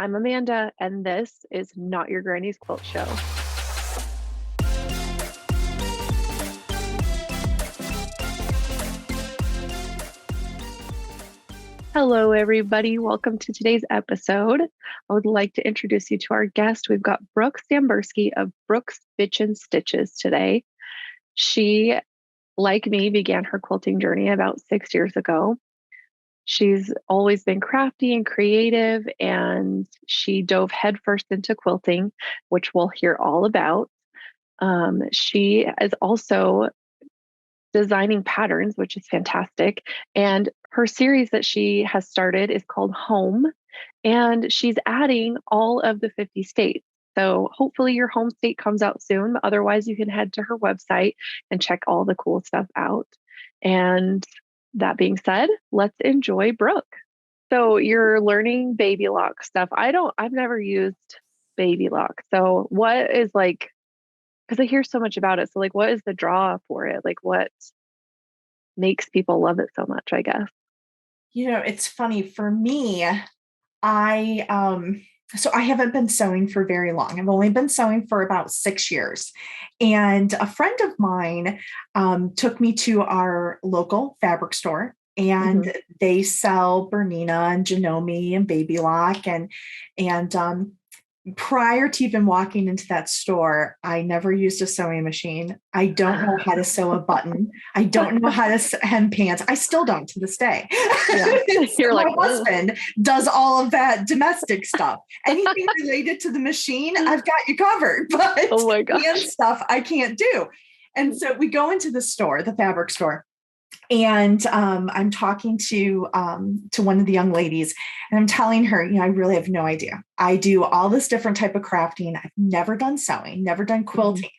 I'm Amanda, and this is Not Your Granny's Quilt Show. Hello, everybody. Welcome to today's episode. I would like to introduce you to our guest. We've got Brooke Stambersky of Brooke's Bitchin Stitches today. She, like me, began her quilting journey about 6 years ago. She's always been crafty and creative, and she dove headfirst into quilting, which we'll hear all about. She is also designing patterns, which is fantastic. And her series that she has started is called Home, and she's adding all of the 50 states. So hopefully your home state comes out soon. Otherwise, you can head to her website and check all the cool stuff out. And that being said, let's enjoy Brooke. So you're learning baby lock stuff. I've never used baby lock. So what is like, because I hear so much about it. So like, what is the draw for it? Like what makes people love it so much, I guess? It's funny for me. I haven't been sewing for very long. I've only been sewing for about 6 years. And a friend of mine took me to our local fabric store, and they sell Bernina and Janome and Baby Lock. And prior to even walking into that store, I never used a sewing machine. I don't know how to sew a button. I don't know how to hem pants. I still don't to this day. Yeah. You're My like, husband does all of that domestic stuff. Anything related to the machine, I've got you covered. But oh my gosh, hand stuff I can't do. And so we go into the store, the fabric store. And I'm talking to one of the young ladies, and I'm telling her, I really have no idea. I do all this different type of crafting. I've never done sewing, never done quilting,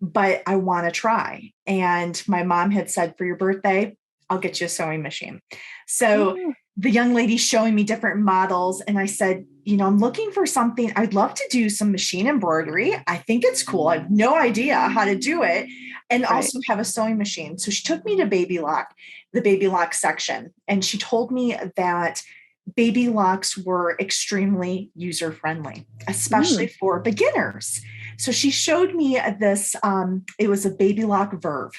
but I want to try. And my mom had said, for your birthday, I'll get you a sewing machine. So the young lady showing me different models, and I said, I'm looking for something. I'd love to do some machine embroidery. I think it's cool. I have no idea how to do it. And also have a sewing machine. So she took me to Baby Lock, the Baby Lock section. And she told me that Baby Locks were extremely user-friendly, especially for beginners. So she showed me this, it was a Baby Lock Verve.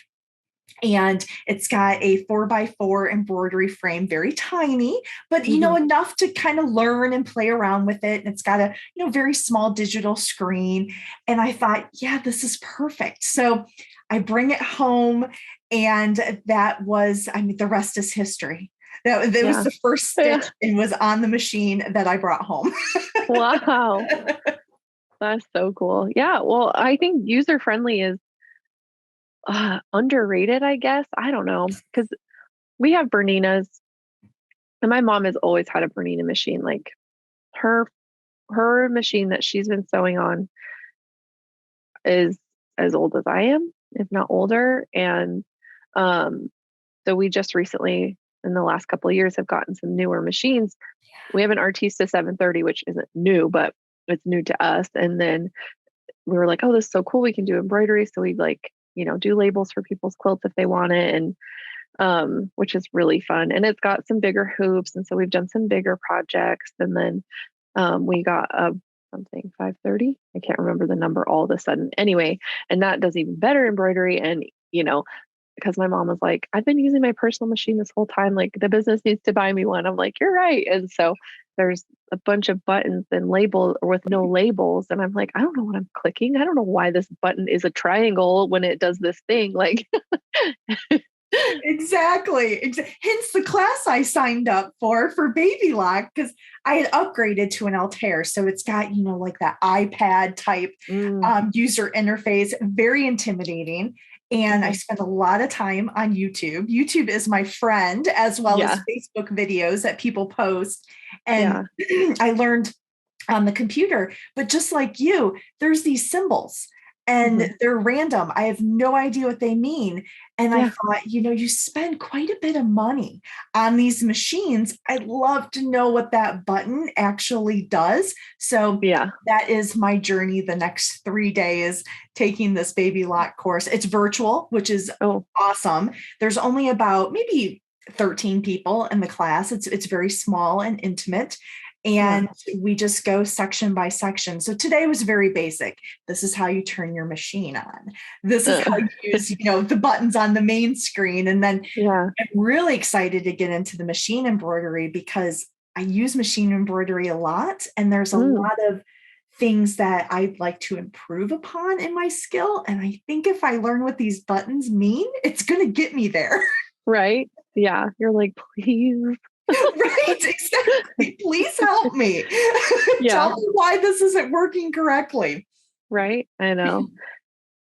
And it's got a 4x4 embroidery frame, very tiny, but, enough to kind of learn and play around with it. And it's got a, very small digital screen. And I thought, yeah, this is perfect. So I bring it home, and that was, the rest is history. That was the first stitch and was on the machine that I brought home. Wow. That's so cool. Yeah. Well, I think user-friendly is underrated, I guess. I don't know, because we have Berninas, and my mom has always had a Bernina machine. Like her machine that she's been sewing on is as old as I am, if not older. And so we just recently, in the last couple of years, have gotten some newer machines. We have an Artista 730, which isn't new, but it's new to us. And then we were like, oh, this is so cool. We can do embroidery. So we do labels for people's quilts if they want it. And which is really fun. And it's got some bigger hoops. And so we've done some bigger projects. And then we got something 530. I can't remember the number all of a sudden. Anyway, and that does even better embroidery. And, because my mom was like, I've been using my personal machine this whole time. Like the business needs to buy me one. I'm like, you're right. And so there's a bunch of buttons and labels with no labels. And I'm like, I don't know what I'm clicking. I don't know why this button is a triangle when it does this thing. Like, Exactly. Hence the class I signed up for Baby Lock, because I had upgraded to an Altair. So it's got, like that iPad type user interface, very intimidating. And I spent a lot of time on YouTube. YouTube is my friend, as well as Facebook videos that people post. And I learned on the computer, but just like you, there's these symbols. And they're random. I have no idea what they mean. And I thought, you spend quite a bit of money on these machines. I'd love to know what that button actually does. So that is my journey the next 3 days, taking this Baby Lock course. It's virtual, which is awesome. There's only about maybe 13 people in the class. It's very small and intimate. and we just go section by section. So today was very basic. This is how you turn your machine on. This is how you use, the buttons on the main screen. And then I'm really excited to get into the machine embroidery because I use machine embroidery a lot. And there's a lot of things that I'd like to improve upon in my skill. And I think if I learn what these buttons mean, it's going to get me there. Right. Yeah. You're like, please. Right, exactly. Please help me. Tell me why this isn't working correctly. Right. I know.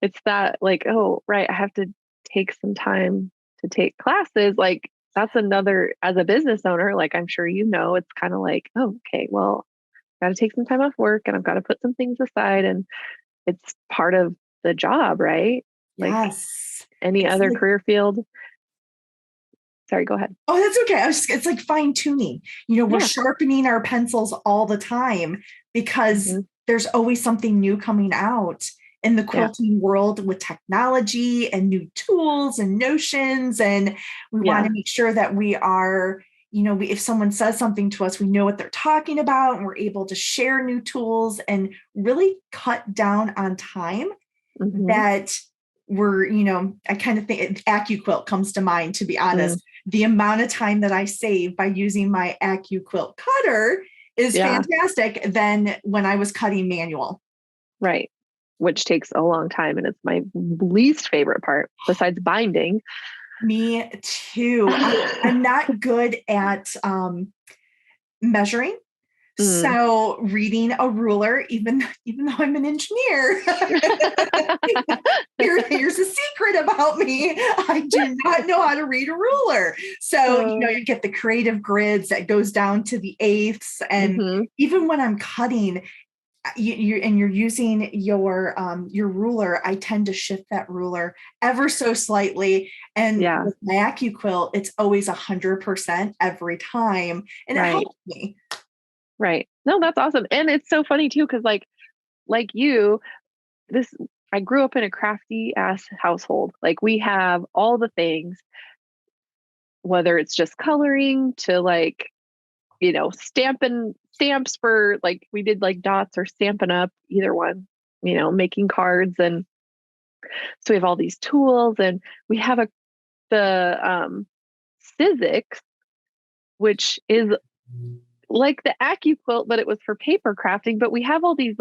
It's that like, oh, right. I have to take some time to take classes. Like that's another, as a business owner, like I'm sure it's kind of like, oh, okay, well, got to take some time off work and I've got to put some things aside and it's part of the job, right? Like any other career field. Sorry, go ahead. Oh, that's okay. It's like fine tuning. We're sharpening our pencils all the time because there's always something new coming out in the quilting world with technology and new tools and notions. And we want to make sure that we are, if someone says something to us, we know what they're talking about and we're able to share new tools and really cut down on time that we're, I kind of think AccuQuilt comes to mind, to be honest. The amount of time that I save by using my AccuQuilt cutter is fantastic than when I was cutting manual. Right. Which takes a long time. And it's my least favorite part besides binding. Me too. I'm not good at measuring. So reading a ruler, even though I'm an engineer, here's a secret about me. I do not know how to read a ruler. So, you get the creative grids that goes down to the eighths. And even when I'm cutting, you're using your ruler, I tend to shift that ruler ever so slightly. And with my AccuQuilt, it's always 100% every time. And it helps me. Right. No, that's awesome. And it's so funny too, because like you, I grew up in a crafty ass household. Like we have all the things, whether it's just coloring to like, stamps for like we did like dots or Stampin' Up, either one, making cards. And so we have all these tools and we have the Sizzix, which is like the AccuQuilt, but it was for paper crafting. But we have all these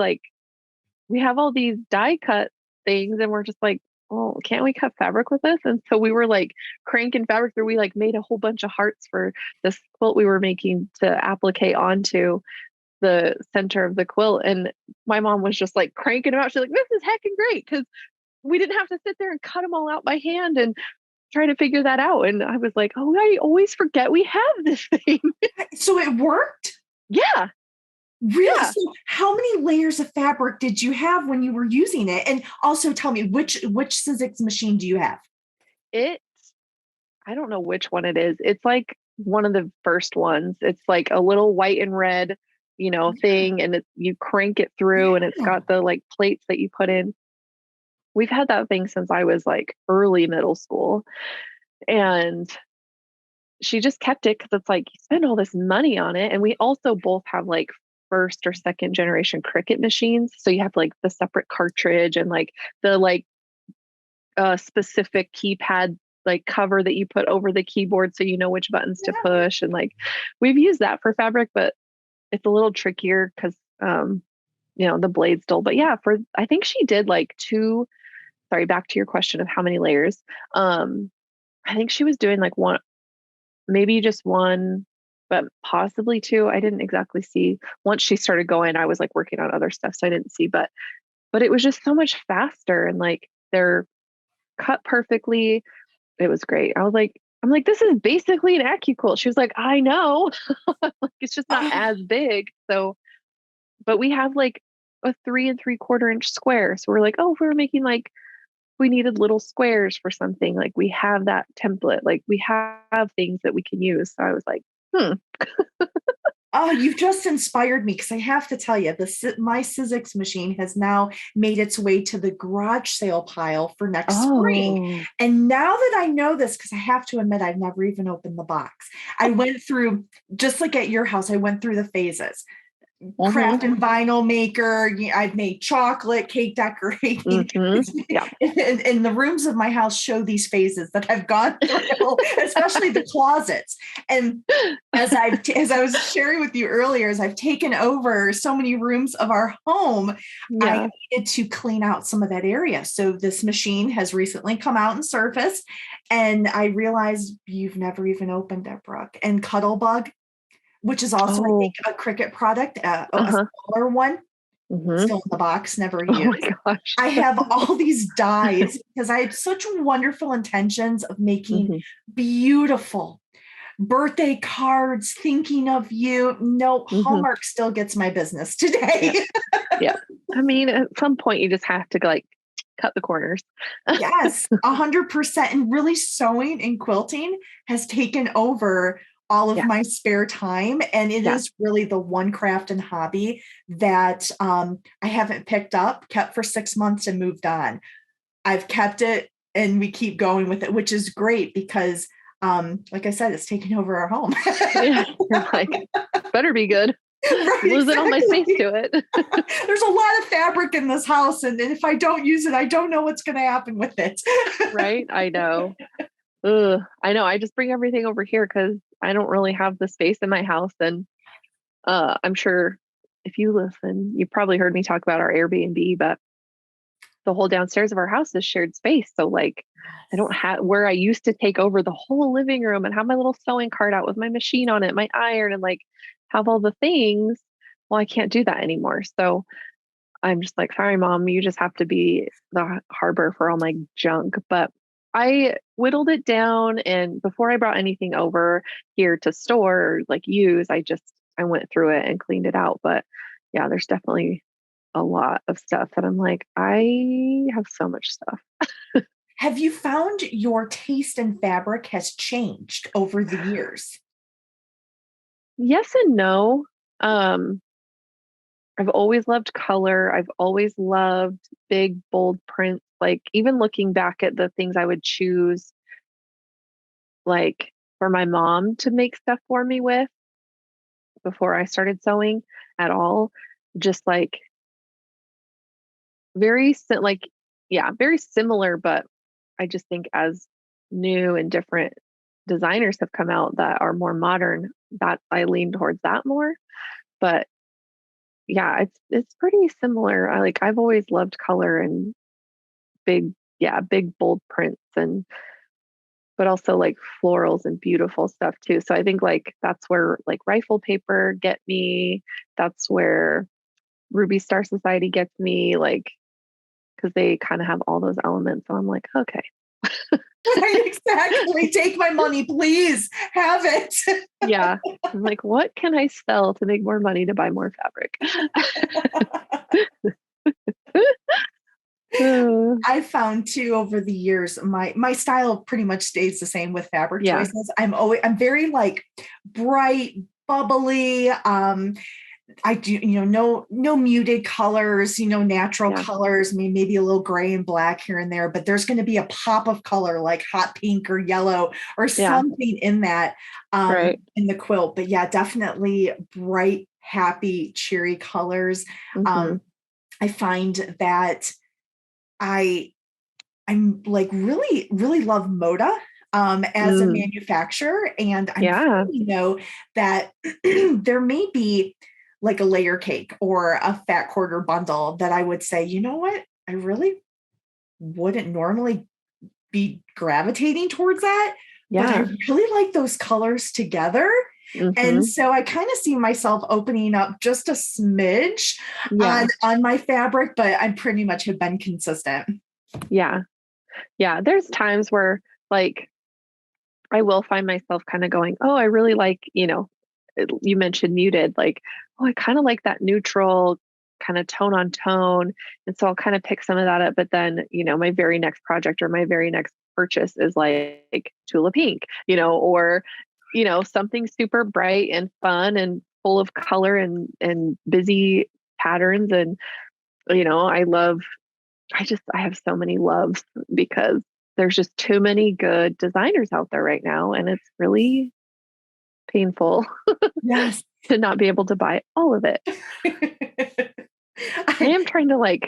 die cut things and we're just like, oh, can't we cut fabric with this? And so we were like cranking fabric through. We like made a whole bunch of hearts for this quilt we were making to applique onto the center of the quilt. And my mom was just like cranking them out. She's like, this is heckin' great because we didn't have to sit there and cut them all out by hand and try to figure that out. And I was like, oh, I always forget we have this thing. So it worked? Yeah. Really? Yeah. So how many layers of fabric did you have when you were using it? And also tell me, which Sizzix machine do you have? I don't know which one it is. It's like one of the first ones. It's like a little white and red, thing. And you crank it through and it's got the like plates that you put in. We've had that thing since I was like early middle school. And she just kept it because it's like you spend all this money on it. And we also both have like first or second generation Cricut machines. So you have like the separate cartridge and like the like specific keypad like cover that you put over the keyboard so you know which buttons to push. And like we've used that for fabric, but it's a little trickier because the blade's dull. But yeah, I think she did like back to your question of how many layers. I think she was doing like one, maybe just one, but possibly two. I didn't exactly see. Once she started going, I was like working on other stuff, so I didn't see, but it was just so much faster and like they're cut perfectly. It was great. I'm like, this is basically an AccuQuilt. She was like, I know. Like, it's just not as big. So, but we have like a 3 3/4 inch square. So we're like, oh, if we were making like, we needed little squares for something, like we have that template, like we have things that we can use. So I was like, Oh, you've just inspired me because I have to tell you, my Sizzix machine has now made its way to the garage sale pile for next spring. Oh, And now that I know this, because I have to admit, I've never even opened the box. I went through, just like at your house, I went through the phases. hmm Craft and vinyl maker. I've made chocolate, cake decorating. yeah. And the rooms of my house show these phases that I've gone through, especially the closets. And as I was sharing with you earlier, as I've taken over so many rooms of our home, I Yeah. needed to clean out some of that area. So this machine has recently come out and surfaced, and I realized you've never even opened it, Brooke. And Cuttlebug, which is also, I think, Oh, a Cricut product, a uh-huh. smaller one, hmm still in the box, never Oh my used. gosh. I have all these dies because I had such wonderful intentions of making hmm beautiful birthday cards, thinking of you. No, hmm Hallmark still gets my business Yeah. today. Yeah. I mean, at some point you just have to like cut the corners. Yes, 100%. And really, sewing and quilting has taken over all of Yeah. my spare time. And it Yeah. is really the one craft and hobby that I haven't picked up, kept for 6 months, and moved on. I've kept it and we keep going with it, which is great because, like I said, it's taking over our home. Yeah. You're like, better be good. Right, I'm losing all my space exactly. to it. There's a lot of fabric in this house, and if I don't use it, I don't know what's going to happen with it. Right? I know. Ugh. I know. I just bring everything over here because I don't really have the space in my house. And I'm sure if you listen, you probably heard me talk about our Airbnb, but the whole downstairs of our house is shared space. So like I don't have where I used to take over the whole living room and have my little sewing cart out with my machine on it, my iron, and like have all the things. Well, I can't do that anymore. So I'm just like, sorry, mom, you just have to be the harbor for all my junk. But I whittled it down, and before I brought anything over here to store or like use, I went through it and cleaned it out. But yeah, there's definitely a lot of stuff that I'm like, I have so much stuff. Have you found your taste in fabric has changed over the years? Yes and no. Um, I've always loved color. I've always loved big, bold prints. Like even looking back at the things I would choose, like for my mom to make stuff for me with before I started sewing at all, just like like, yeah, very similar, but I just think as new and different designers have come out that are more modern, that I lean towards that more. But yeah, it's pretty similar. I've always loved color and big, yeah, big bold prints and but also like florals and beautiful stuff too. So I think like that's where like rifle paper get me. That's where Ruby Star Society gets me, like because they kind of have all those elements. So I'm like, okay, Right, exactly. Take my money, please. Have it. yeah. I'm like, what can I sell to make more money to buy more fabric? Uh, I found too over the years, my style pretty much stays the same with fabric yeah, choices. I'm very like bright, bubbly. I do, no muted colors, natural yeah, colors, maybe a little gray and black here and there, but there's going to be a pop of color like hot pink or yellow or yeah, something in that, right. in the quilt. But yeah, definitely bright, happy, cheery colors. hmm Um, I find that I I'm like really, really love Moda as a Mm, manufacturer. And I'm yeah, finding though that there may be like a layer cake or a fat quarter bundle that I would say, you know what? I really wouldn't normally be gravitating towards that, but I yeah. really like those colors together. And hmm so I kind of see myself opening up just a smidge Yeah, on my fabric, but I pretty much have been consistent. yeah, yeah. There's times where like I will find myself kind of going, oh, I really like, you mentioned muted, like, oh, I kind of like that neutral kind of tone on tone. And so I'll kind of pick some of that up. But then, my very next project or my very next purchase is like Tula Pink, or, something super bright and fun and full of color and busy patterns. And, I have so many loves because there's just too many good designers out there right now. And it's really painful Yes. to not be able to buy all of it. I am trying to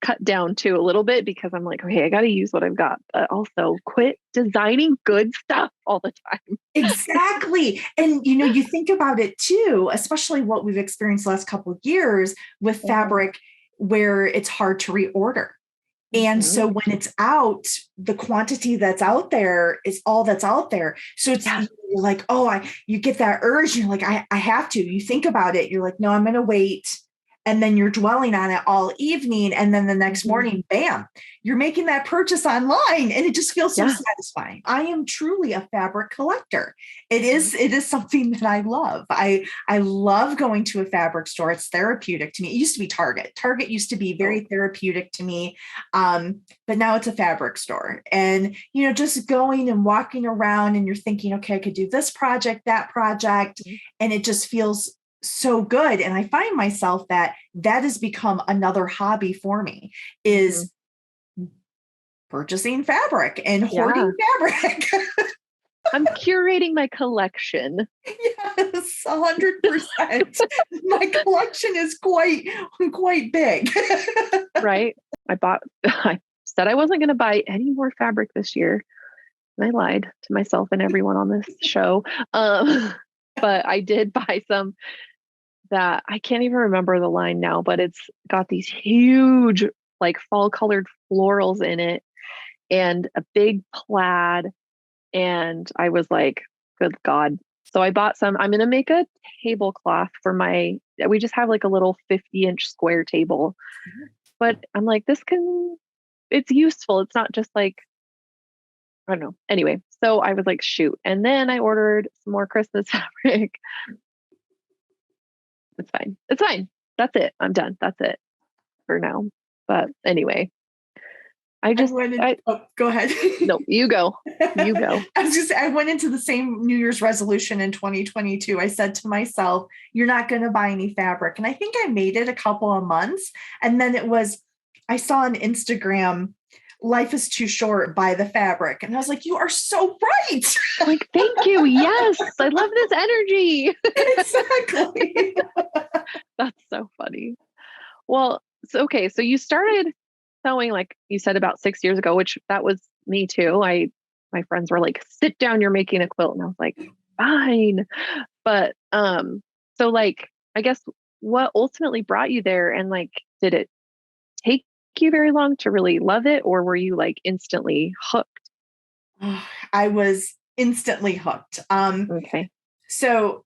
cut down too a little bit because I'm like, okay, I got to use what I've got, but also quit designing good stuff all the time. Exactly. And, you think about it too, especially what we've experienced the last couple of years with fabric where it's hard to reorder. And so when it's out, the quantity that's out there is all that's out there. So it's you're like, you get that urge. You're like, I have to. You think about it. You're like, no, I'm going to wait. And then you're dwelling on it all evening. And then the next morning, bam, you're making that purchase online. And it just feels so satisfying. I am truly a fabric collector. It is something that I love. I love going to a fabric store. It's therapeutic to me. It used to be Target. Target used to be very therapeutic to me. But now it's a fabric store. And, just going and walking around and you're thinking, okay, I could do this project, that project. And it just feels so good. And I find myself that has become another hobby for me is purchasing fabric and hoarding fabric. I'm curating my collection. Yes, 100%. My collection is quite big. Right. I said I wasn't going to buy any more fabric this year. And I lied to myself and everyone on this show. But I did buy some that I can't even remember the line now, but it's got these huge, fall colored florals in it and a big plaid. And I was like, good God. So I bought some. I'm going to make a tablecloth for we just have a little 50-inch square table. But I'm like, it's useful. It's not just I don't know. Anyway, so I was like, shoot. And then I ordered some more Christmas fabric. It's fine. It's fine. That's it. I'm done. That's it for now. But anyway, go ahead. No, you go. You go. I went into the same New Year's resolution in 2022. I said to myself, you're not going to buy any fabric. And I think I made it a couple of months. And then I saw on Instagram, life is too short, buy the fabric. And I was like, you are so right. Thank you. Yes. I love this energy. Exactly. That's so funny. Well, so you started sewing, like you said, about 6 years ago, which that was me too. My friends were like, sit down, you're making a quilt. And I was like, fine. But, so I guess what ultimately brought you there, and did it take you very long to really love it, or were you instantly hooked? I was instantly hooked. Okay. So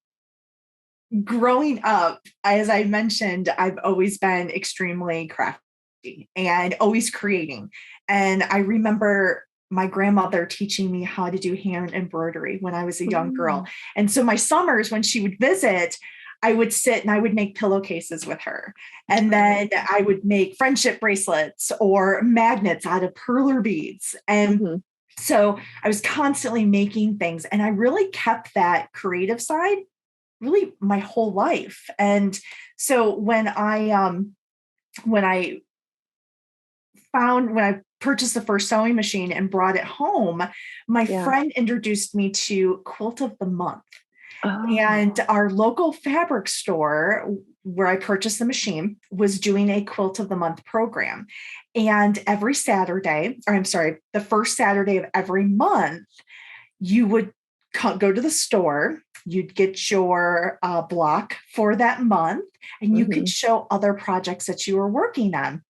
growing up, as I mentioned, I've always been extremely crafty and always creating. And I remember my grandmother teaching me how to do hand embroidery when I was a young girl. And so my summers, when she would visit, I would sit and I would make pillowcases with her. And then I would make friendship bracelets or magnets out of perler beads. And so I was constantly making things, and I really kept that creative side really my whole life. And so when I purchased the first sewing machine and brought it home, my friend introduced me to Quilt of the Month. And our local fabric store where I purchased the machine was doing a Quilt of the Month program. And every Saturday, the first Saturday of every month, you would go to the store, you'd get your block for that month, and you could show other projects that you were working on.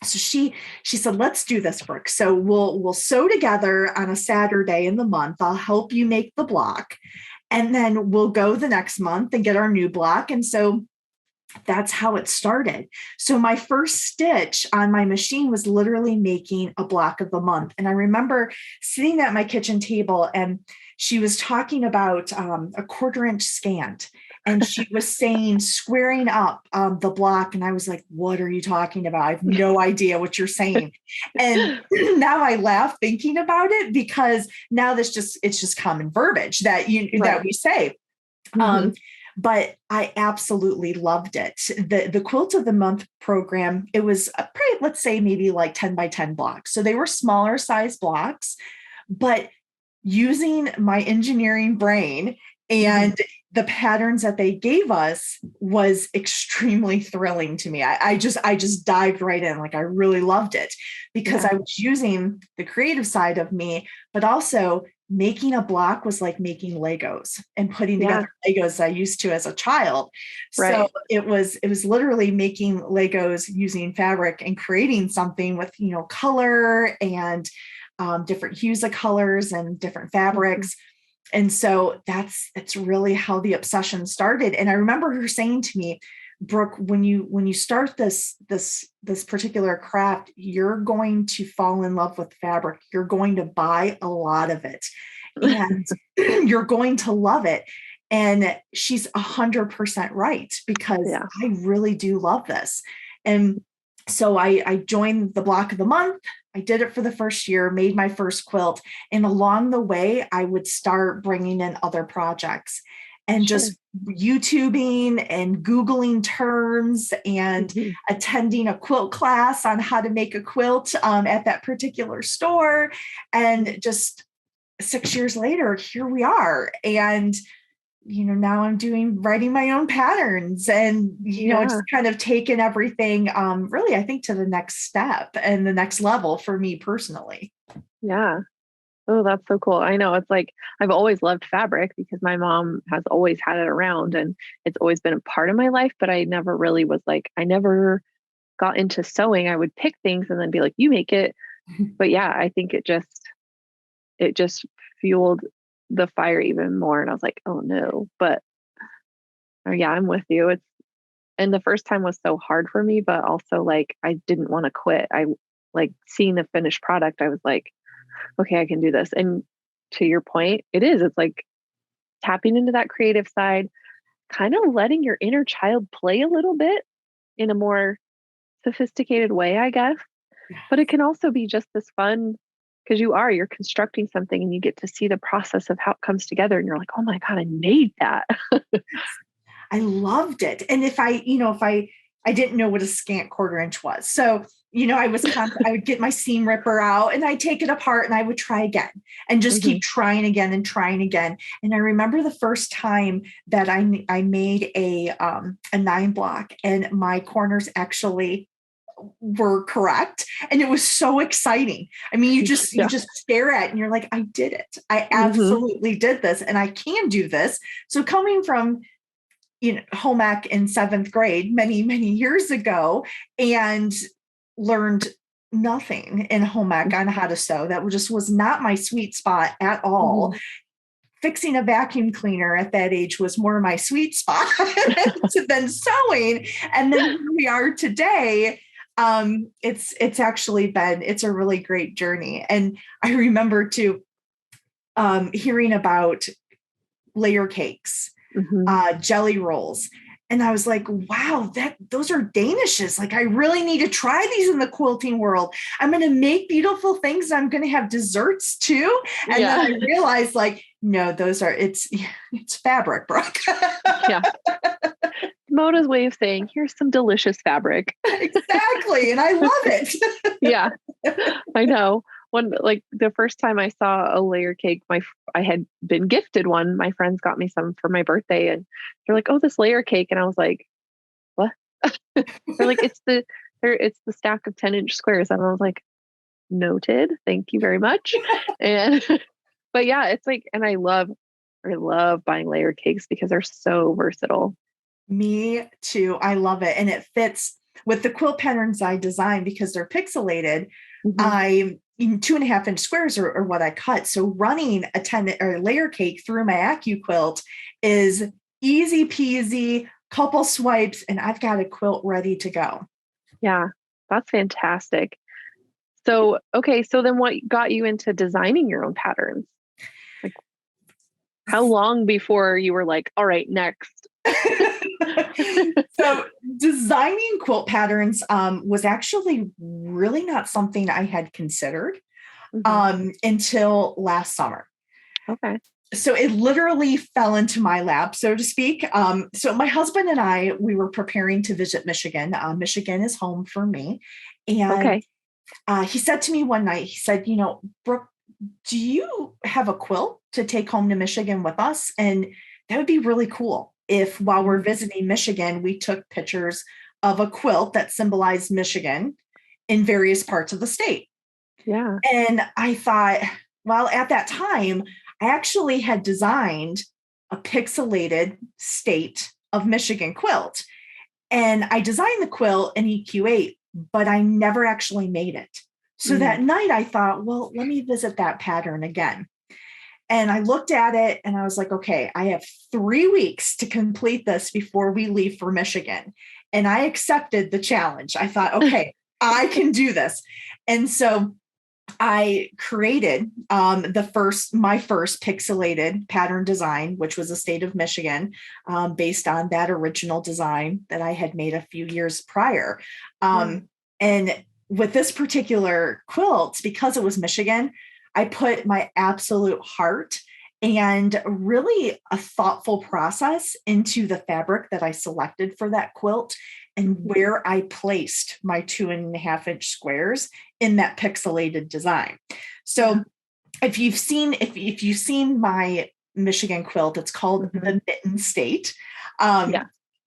So she said, let's do this, Brooke. So we'll sew together on a Saturday in the month. I'll help you make the block. And then we'll go the next month and get our new block. And so that's how it started. So my first stitch on my machine was literally making a block of the month. And I remember sitting at my kitchen table, and she was talking about a 1/4-inch scant. And she was saying squaring up the block. And I was like, what are you talking about? I have no idea what you're saying. And now I laugh thinking about it, because now it's just common verbiage that that we say. but I absolutely loved it. The Quilt of the Month program, it was pretty, let's say maybe like 10 by 10 blocks. So they were smaller size blocks, but using my engineering brain and the patterns that they gave us was extremely thrilling to me. I just dived right in. Like I really loved it because I was using the creative side of me, but also making a block was like making Legos and putting together Legos I used to as a child. Right. So it was literally making Legos using fabric and creating something with, color and different hues of colors and different fabrics. And so that's really how the obsession started. And I remember her saying to me, Brooke, when you start this particular craft, you're going to fall in love with fabric. You're going to buy a lot of it and you're going to love it. And she's 100% right, because I really do love this. And so I joined the block of the month. I did it for the first year, made my first quilt. And along the way, I would start bringing in other projects and just YouTubing and Googling terms and attending a quilt class on how to make a quilt at that particular store. And just 6 years later, here we are. And now I'm writing my own patterns and, just kind of taken everything really, I think, to the next step and the next level for me personally. Yeah. Oh, that's so cool. I know, it's like, I've always loved fabric because my mom has always had it around and it's always been a part of my life, but I never really was like, I never got into sewing. I would pick things and then be like, you make it. But yeah, I think it just fueled the fire even more. And I was like, oh no, but yeah, I'm with you. And the first time was so hard for me, but also like, I didn't want to quit. I like seeing the finished product. I was like, okay, I can do this. And to your point, it's like tapping into that creative side, kind of letting your inner child play a little bit in a more sophisticated way, I guess. But it can also be just this fun because you're constructing something and you get to see the process of how it comes together. And you're like, oh my God, I made that. I loved it. And if I didn't know what a scant quarter inch was. So, I would get my seam ripper out and I'd take it apart and I would try again and just keep trying again and trying again. And I remember the first time that I made a 9 block and my corners actually were correct. And it was so exciting. I mean, you just stare at it and you're like, I did it. I absolutely did this and I can do this. So coming from, home ec in 7th grade, many, many years ago, and learned nothing in home ec on how to sew. That just was not my sweet spot at all. Fixing a vacuum cleaner at that age was more my sweet spot than sewing. And then here we are today. It's actually it's a really great journey. And I remember too, hearing about layer cakes, jelly rolls. And I was like, wow, those are Danishes. Like, I really need to try these in the quilting world. I'm going to make beautiful things. I'm going to have desserts too. And then I realized like, no, it's fabric, Brooke. Yeah. Mona's way of saying, here's some delicious fabric. Exactly. And I love it. Yeah, I know. Like the first time I saw a layer cake, I had been gifted one. My friends got me some for my birthday and they're like, oh, this layer cake. And I was like, what? They're like, it's the stack of 10-inch squares. And I was like, noted. Thank you very much. And, but yeah, it's like, and I love buying layer cakes because they're so versatile. Me too. I love it. And it fits with the quilt patterns I design because they're pixelated. I 2.5-inch squares are what I cut. So running a 10 or layer cake through my AccuQuilt is easy peasy, couple swipes, and I've got a quilt ready to go. Yeah, that's fantastic. So, okay. So then what got you into designing your own patterns? Like how long before you were like, all right, next? So designing quilt patterns was actually really not something I had considered until last summer. Okay. So it literally fell into my lap, so to speak. So my husband and I, we were preparing to visit Michigan. Michigan is home for me. And Okay. he said to me one night, he said, Brooke, do you have a quilt to take home to Michigan with us? And that would be really cool if while we're visiting Michigan, we took pictures of a quilt that symbolized Michigan in various parts of the state. Yeah. And I thought, well, at that time, I actually had designed a pixelated state of Michigan quilt. And I designed the quilt in EQ8, but I never actually made it. So that night I thought, well, let me visit that pattern again. And I looked at it and I was like, okay, I have 3 weeks to complete this before we leave for Michigan. And I accepted the challenge. I thought, okay, I can do this. And so I created my first pixelated pattern design, which was a state of Michigan, based on that original design that I had made a few years prior. And with this particular quilt, because it was Michigan, I put my absolute heart and really a thoughtful process into the fabric that I selected for that quilt and where I placed my 2.5-inch squares in that pixelated design. So if you've seen my Michigan quilt, it's called the Mitten State.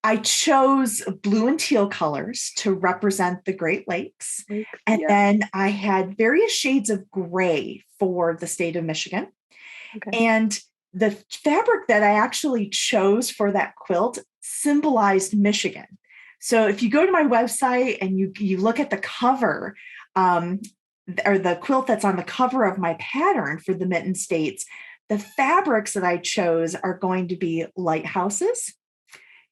I chose blue and teal colors to represent the Great Lakes. And then I had various shades of gray for the state of Michigan. And the fabric that I actually chose for that quilt symbolized Michigan. So if you go to my website and you look at the cover, or the quilt that's on the cover of my pattern for the Mitten States, the fabrics that I chose are going to be lighthouses.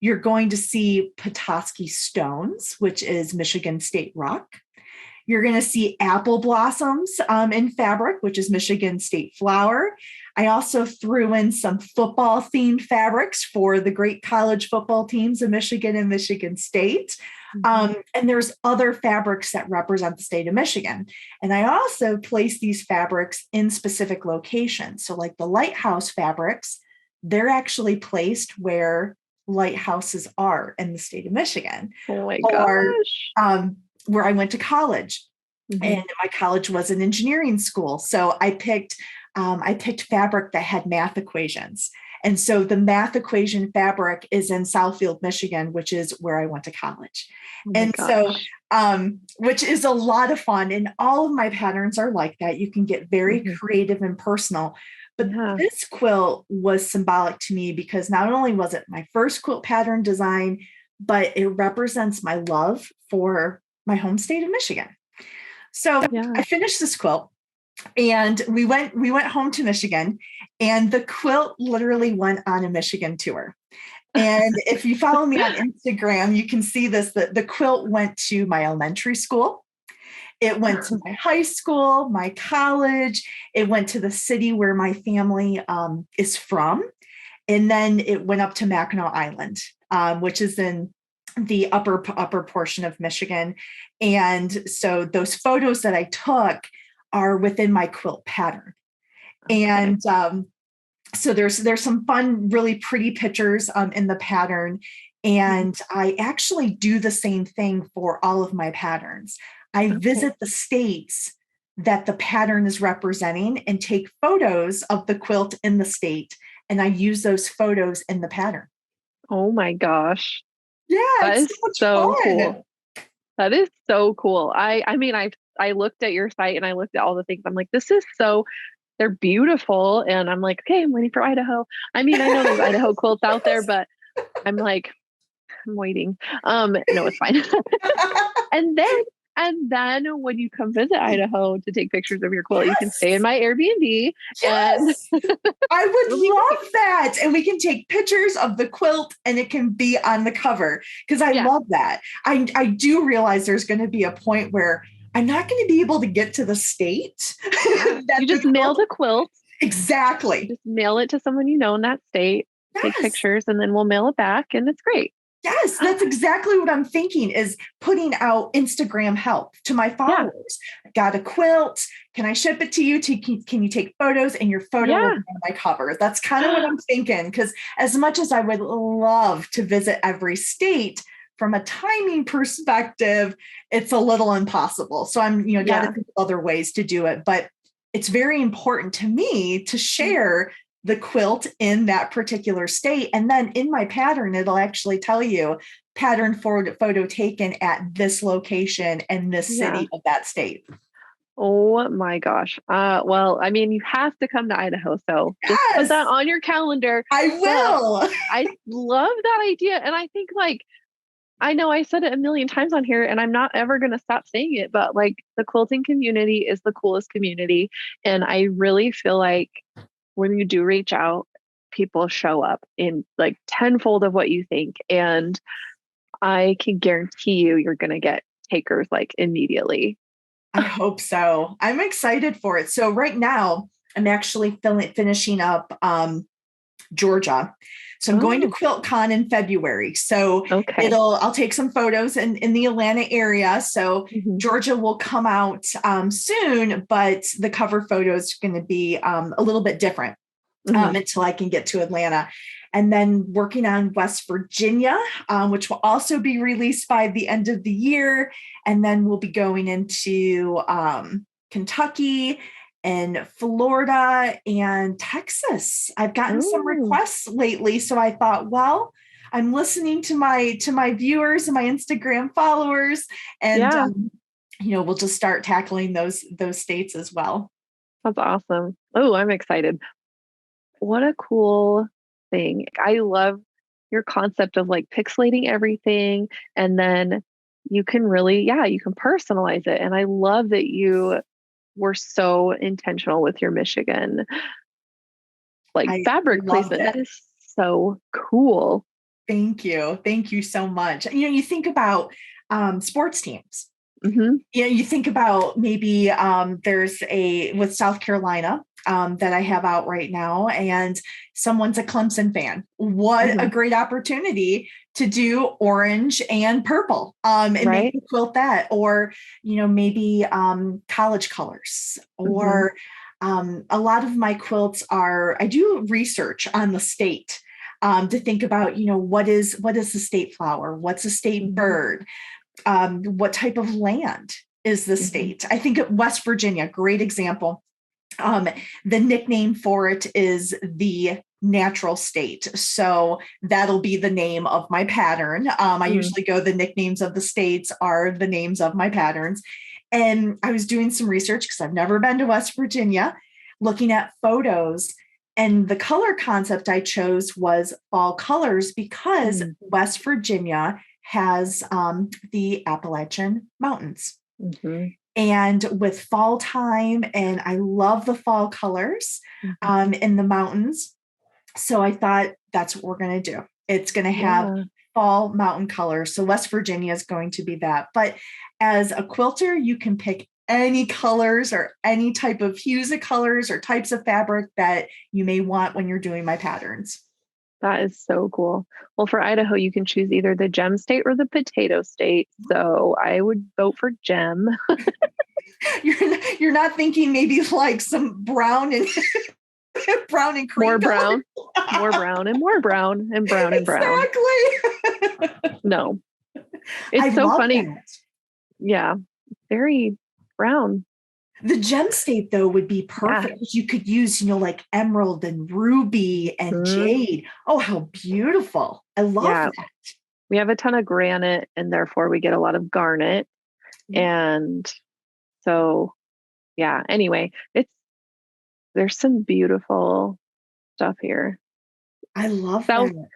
You're going to see Petoskey stones, which is Michigan State rock. You're going to see apple blossoms in fabric, which is Michigan State flower. I also threw in some football themed fabrics for the great college football teams of Michigan and Michigan State. And there's other fabrics that represent the state of Michigan. And I also place these fabrics in specific locations. So like the lighthouse fabrics, they're actually placed where lighthouses are in the state of Michigan. Oh my or gosh. Where I went to college. And my college was an engineering school. So I picked fabric that had math equations. And so the math equation fabric is in Southfield, Michigan, which is where I went to college. Which is a lot of fun. And all of my patterns are like that. You can get very creative and personal. But this quilt was symbolic to me because not only was it my first quilt pattern design, but it represents my love for my home state of Michigan. So I finished this quilt and we went home to Michigan, and the quilt literally went on a Michigan tour. And if you follow me on Instagram, you can see this, that the quilt went to my elementary school. It went to my high school, my college. It went to the city where my family is from. And then it went up to Mackinac Island, which is in the upper portion of Michigan. And so those photos that I took are within my quilt pattern. And so there's some fun, really pretty pictures in the pattern. And I actually do the same thing for all of my patterns. I visit the states that the pattern is representing and take photos of the quilt in the state. And I use those photos in the pattern. Oh my gosh. Yeah, that is so fun. Cool. That is so cool. I mean, I looked at your site and I looked at all the things. I'm like, they're beautiful. And I'm like, okay, I'm waiting for Idaho. I mean, I know there's Idaho quilts out there, but I'm like, I'm waiting. No, it's fine. And then when you come visit Idaho to take pictures of your quilt, you can stay in my Airbnb. Yes. I would love that. And we can take pictures of the quilt and it can be on the cover because I love that. I do realize there's going to be a point where I'm not going to be able to get to the state. You just mail the quilt. Exactly. Just mail it to someone you know in that state, take pictures, and then we'll mail it back. And it's great. Yes, that's exactly what I'm thinking, is putting out Instagram help to my Yeah. followers. I got a quilt. Can I ship it to you? Can you take photos, and your photo will Yeah. be on my cover? That's kind of what I'm thinking. Because as much as I would love to visit every state, from a timing perspective, it's a little impossible. So I'm, got to Yeah. think of other ways to do it. But it's very important to me to share the quilt in that particular state. And then in my pattern, it'll actually tell you pattern photo taken at this location and this Yeah. city of that state. Oh my gosh. Well, I mean, you have to come to Idaho, so just put Yes, that on your calendar. I But will. I love that idea. And I think like, I know I said it a million times on here and I'm not ever going to stop saying it, but like the quilting community is the coolest community. And I really feel like when you do reach out, people show up in like tenfold of what you think. And I can guarantee you're going to get takers like immediately. I hope so. I'm excited for it. So right now, I'm actually finishing up Georgia. So I'm going to Oh, QuiltCon in February. So okay. I'll take some photos in the Atlanta area. So Mhm. Georgia will come out soon, but the cover photo is going to be a little bit different Mhm. until I can get to Atlanta. And then working on West Virginia, which will also be released by the end of the year. And then we'll be going into Kentucky and Florida and Texas. I've gotten some Ooh, requests lately, so I thought, well, I'm listening to my viewers and my Instagram followers, and yeah, we'll just start tackling those states as well. that's awesome. Oh, I'm excited. What a cool thing. I love your concept of like pixelating everything and then you can really, yeah, you can personalize it. And I love that you were so intentional with your Michigan like I fabric loved placement. it. That is so cool. Thank you. Thank you so much. You think about sports teams. Hmm. You think about maybe there's a with South Carolina that I have out right now, and someone's a Clemson fan. What a Hmm. great opportunity to do orange and purple and Right. maybe quilt that, or maybe college colors, Hmm. or a lot of my quilts are, I do research on the state. To think about, what is the state flower? What's a state Hmm. bird? What type of land is the Hmm. state? I think West Virginia, great example. Um, the nickname for it is the natural state. So that'll be the name of my pattern. I Mm. usually go, the nicknames of the states are the names of my patterns. And I was doing some research because I've never been to West Virginia, looking at photos. And the color concept I chose was fall colors because Mm. West Virginia has the Appalachian Mountains. Hmm. And with fall time, and I love the fall colors Hmm. in the mountains. So I thought that's what we're going to do. It's going to have Yeah. fall mountain colors. So West Virginia is going to be that. But as a quilter, you can pick any colors or any type of hues of colors or types of fabric that you may want when you're doing my patterns. That is so cool. Well, for Idaho, you can choose either the gem state or the potato state. So I would vote for gem. You're not thinking maybe like some brown and brown and More cream brown, more color. brown, and more brown, and brown and brown. Exactly. No, I it's so love funny. that. Yeah, very brown. The gem state though would be Yeah. perfect. You could use, like emerald and ruby and Mhm. jade. Oh, how beautiful. I love Yeah. that. We have a ton of granite, and therefore we get a lot of garnet. And so, yeah, anyway, there's some beautiful stuff here. I love South that.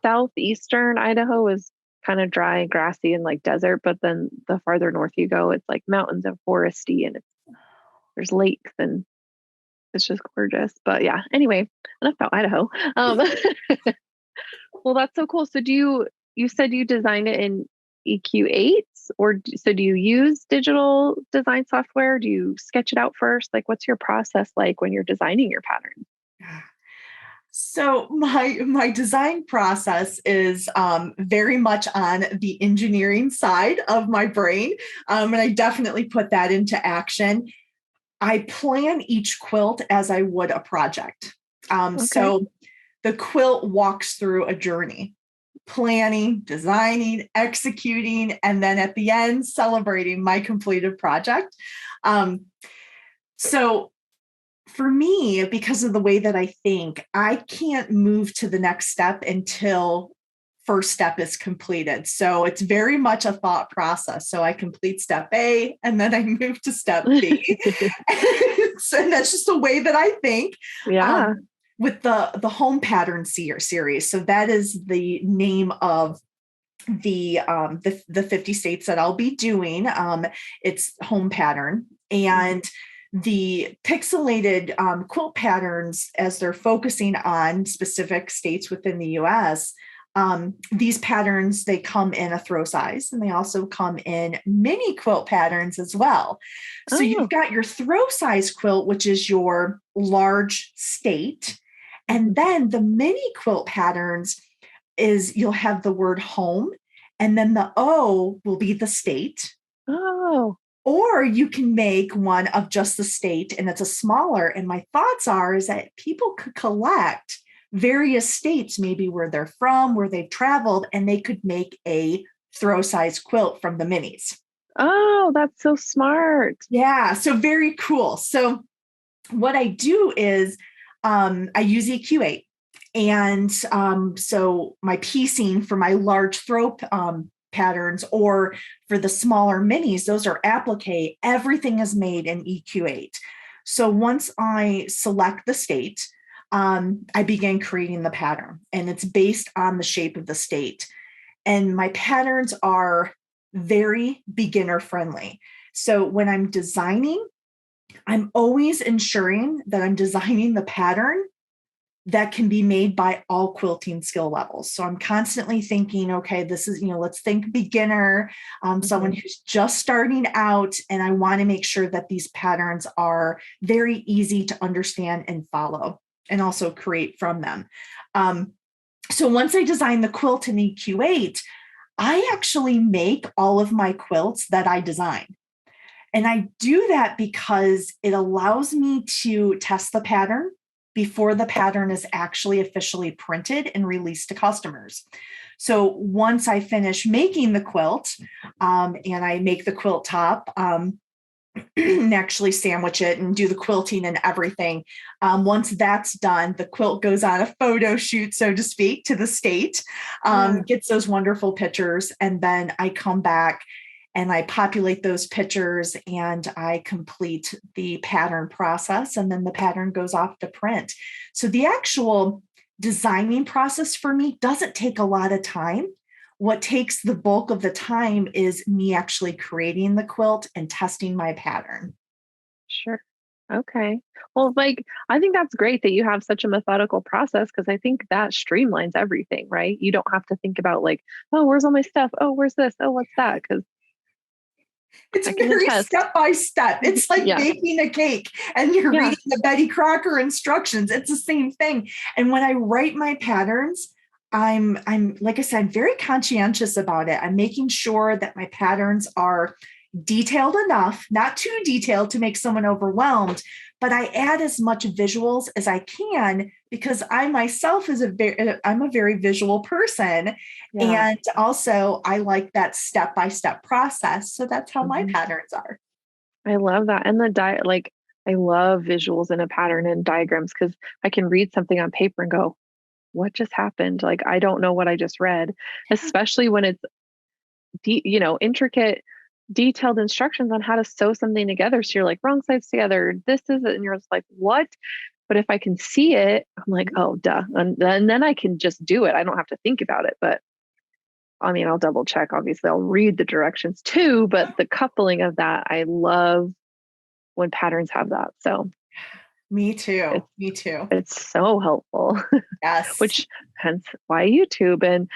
Southeastern Idaho is kind of dry, grassy, and like desert, but then the farther north you go, it's like mountains and foresty, and there's lakes, and it's just gorgeous. But yeah, anyway, enough about Idaho. Um, well, that's so cool. So you said you designed it in EQ8, or so do you use digital design software? Do you sketch it out first? Like, what's your process like when you're designing your pattern? So my design process is very much on the engineering side of my brain, and I definitely put that into action. I plan each quilt as I would a project. Okay. So the quilt walks through a journey, planning, designing, executing, and then at the end, celebrating my completed project. Um, so for me, because of the way that I think, I can't move to the next step until first step is completed. So it's very much a thought process. So I complete step A and then I move to step B. And that's just the way that I think. Yeah. With the home pattern series. So that is the name of the 50 states that I'll be doing. It's home pattern, and the pixelated quilt patterns, as they're focusing on specific states within the US. These patterns, they come in a throw size, and they also come in mini quilt patterns as well. So Oh. you've got your throw size quilt, which is your large state. And then the mini quilt patterns is you'll have the word home, and then the O will be the state. Oh. Or you can make one of just the state and it's a smaller. And my thoughts are is that people could collect various states, maybe where they're from, where they've traveled, and they could make a throw size quilt from the minis. Oh, that's so smart. Yeah, so very cool. So what I do is I use EQ8. And so my piecing for my large throw patterns, or for the smaller minis, those are applique. Everything is made in EQ8. So once I select the state, I begin creating the pattern, and it's based on the shape of the state. And my patterns are very beginner friendly. So when I'm designing, I'm always ensuring that I'm designing the pattern that can be made by all quilting skill levels. So I'm constantly thinking, okay, this is, let's think beginner, someone who's just starting out, and I want to make sure that these patterns are very easy to understand and follow, and also create from them. So once I design the quilt in EQ8, I actually make all of my quilts that I design. And I do that because it allows me to test the pattern before the pattern is actually officially printed and released to customers. So once I finish making the quilt, and I make the quilt top, and actually sandwich it and do the quilting and everything. Once that's done, the quilt goes on a photo shoot, so to speak, to the state, gets those wonderful pictures. And then I come back and I populate those pictures and I complete the pattern process, and then the pattern goes off to print. So the actual designing process for me doesn't take a lot of time. What takes the bulk of the time is me actually creating the quilt and testing my pattern. Sure. Okay. Well, like, I think that's great that you have such a methodical process, because I think that streamlines everything, right? You don't have to think about, like, oh, where's all my stuff? Oh, where's this? Oh, what's that? Because It's I can very attest. step by step. It's like Yeah. baking a cake and you're Yeah. reading the Betty Crocker instructions. It's the same thing. And when I write my patterns, I'm like I said, very conscientious about it. I'm making sure that my patterns are detailed enough, not too detailed to make someone overwhelmed, but I add as much visuals as I can, because I myself I'm a very visual person. Yeah. And also I like that step-by-step process. So that's how my Mhm. patterns are. I love that. And like, I love visuals in a pattern and diagrams, because I can read something on paper and go, what just happened? Like, I don't know what I just read, especially when it's, intricate, detailed instructions on how to sew something together. So you're like, wrong sides together. This is it. And you're just like, what? But if I can see it, I'm like, oh, duh. And then I can just do it. I don't have to think about it. But I mean, I'll double check. Obviously, I'll read the directions too. But the coupling of that, I love when patterns have that. So Me too. it's Me too. it's so helpful. Yes. Which hence why YouTube and,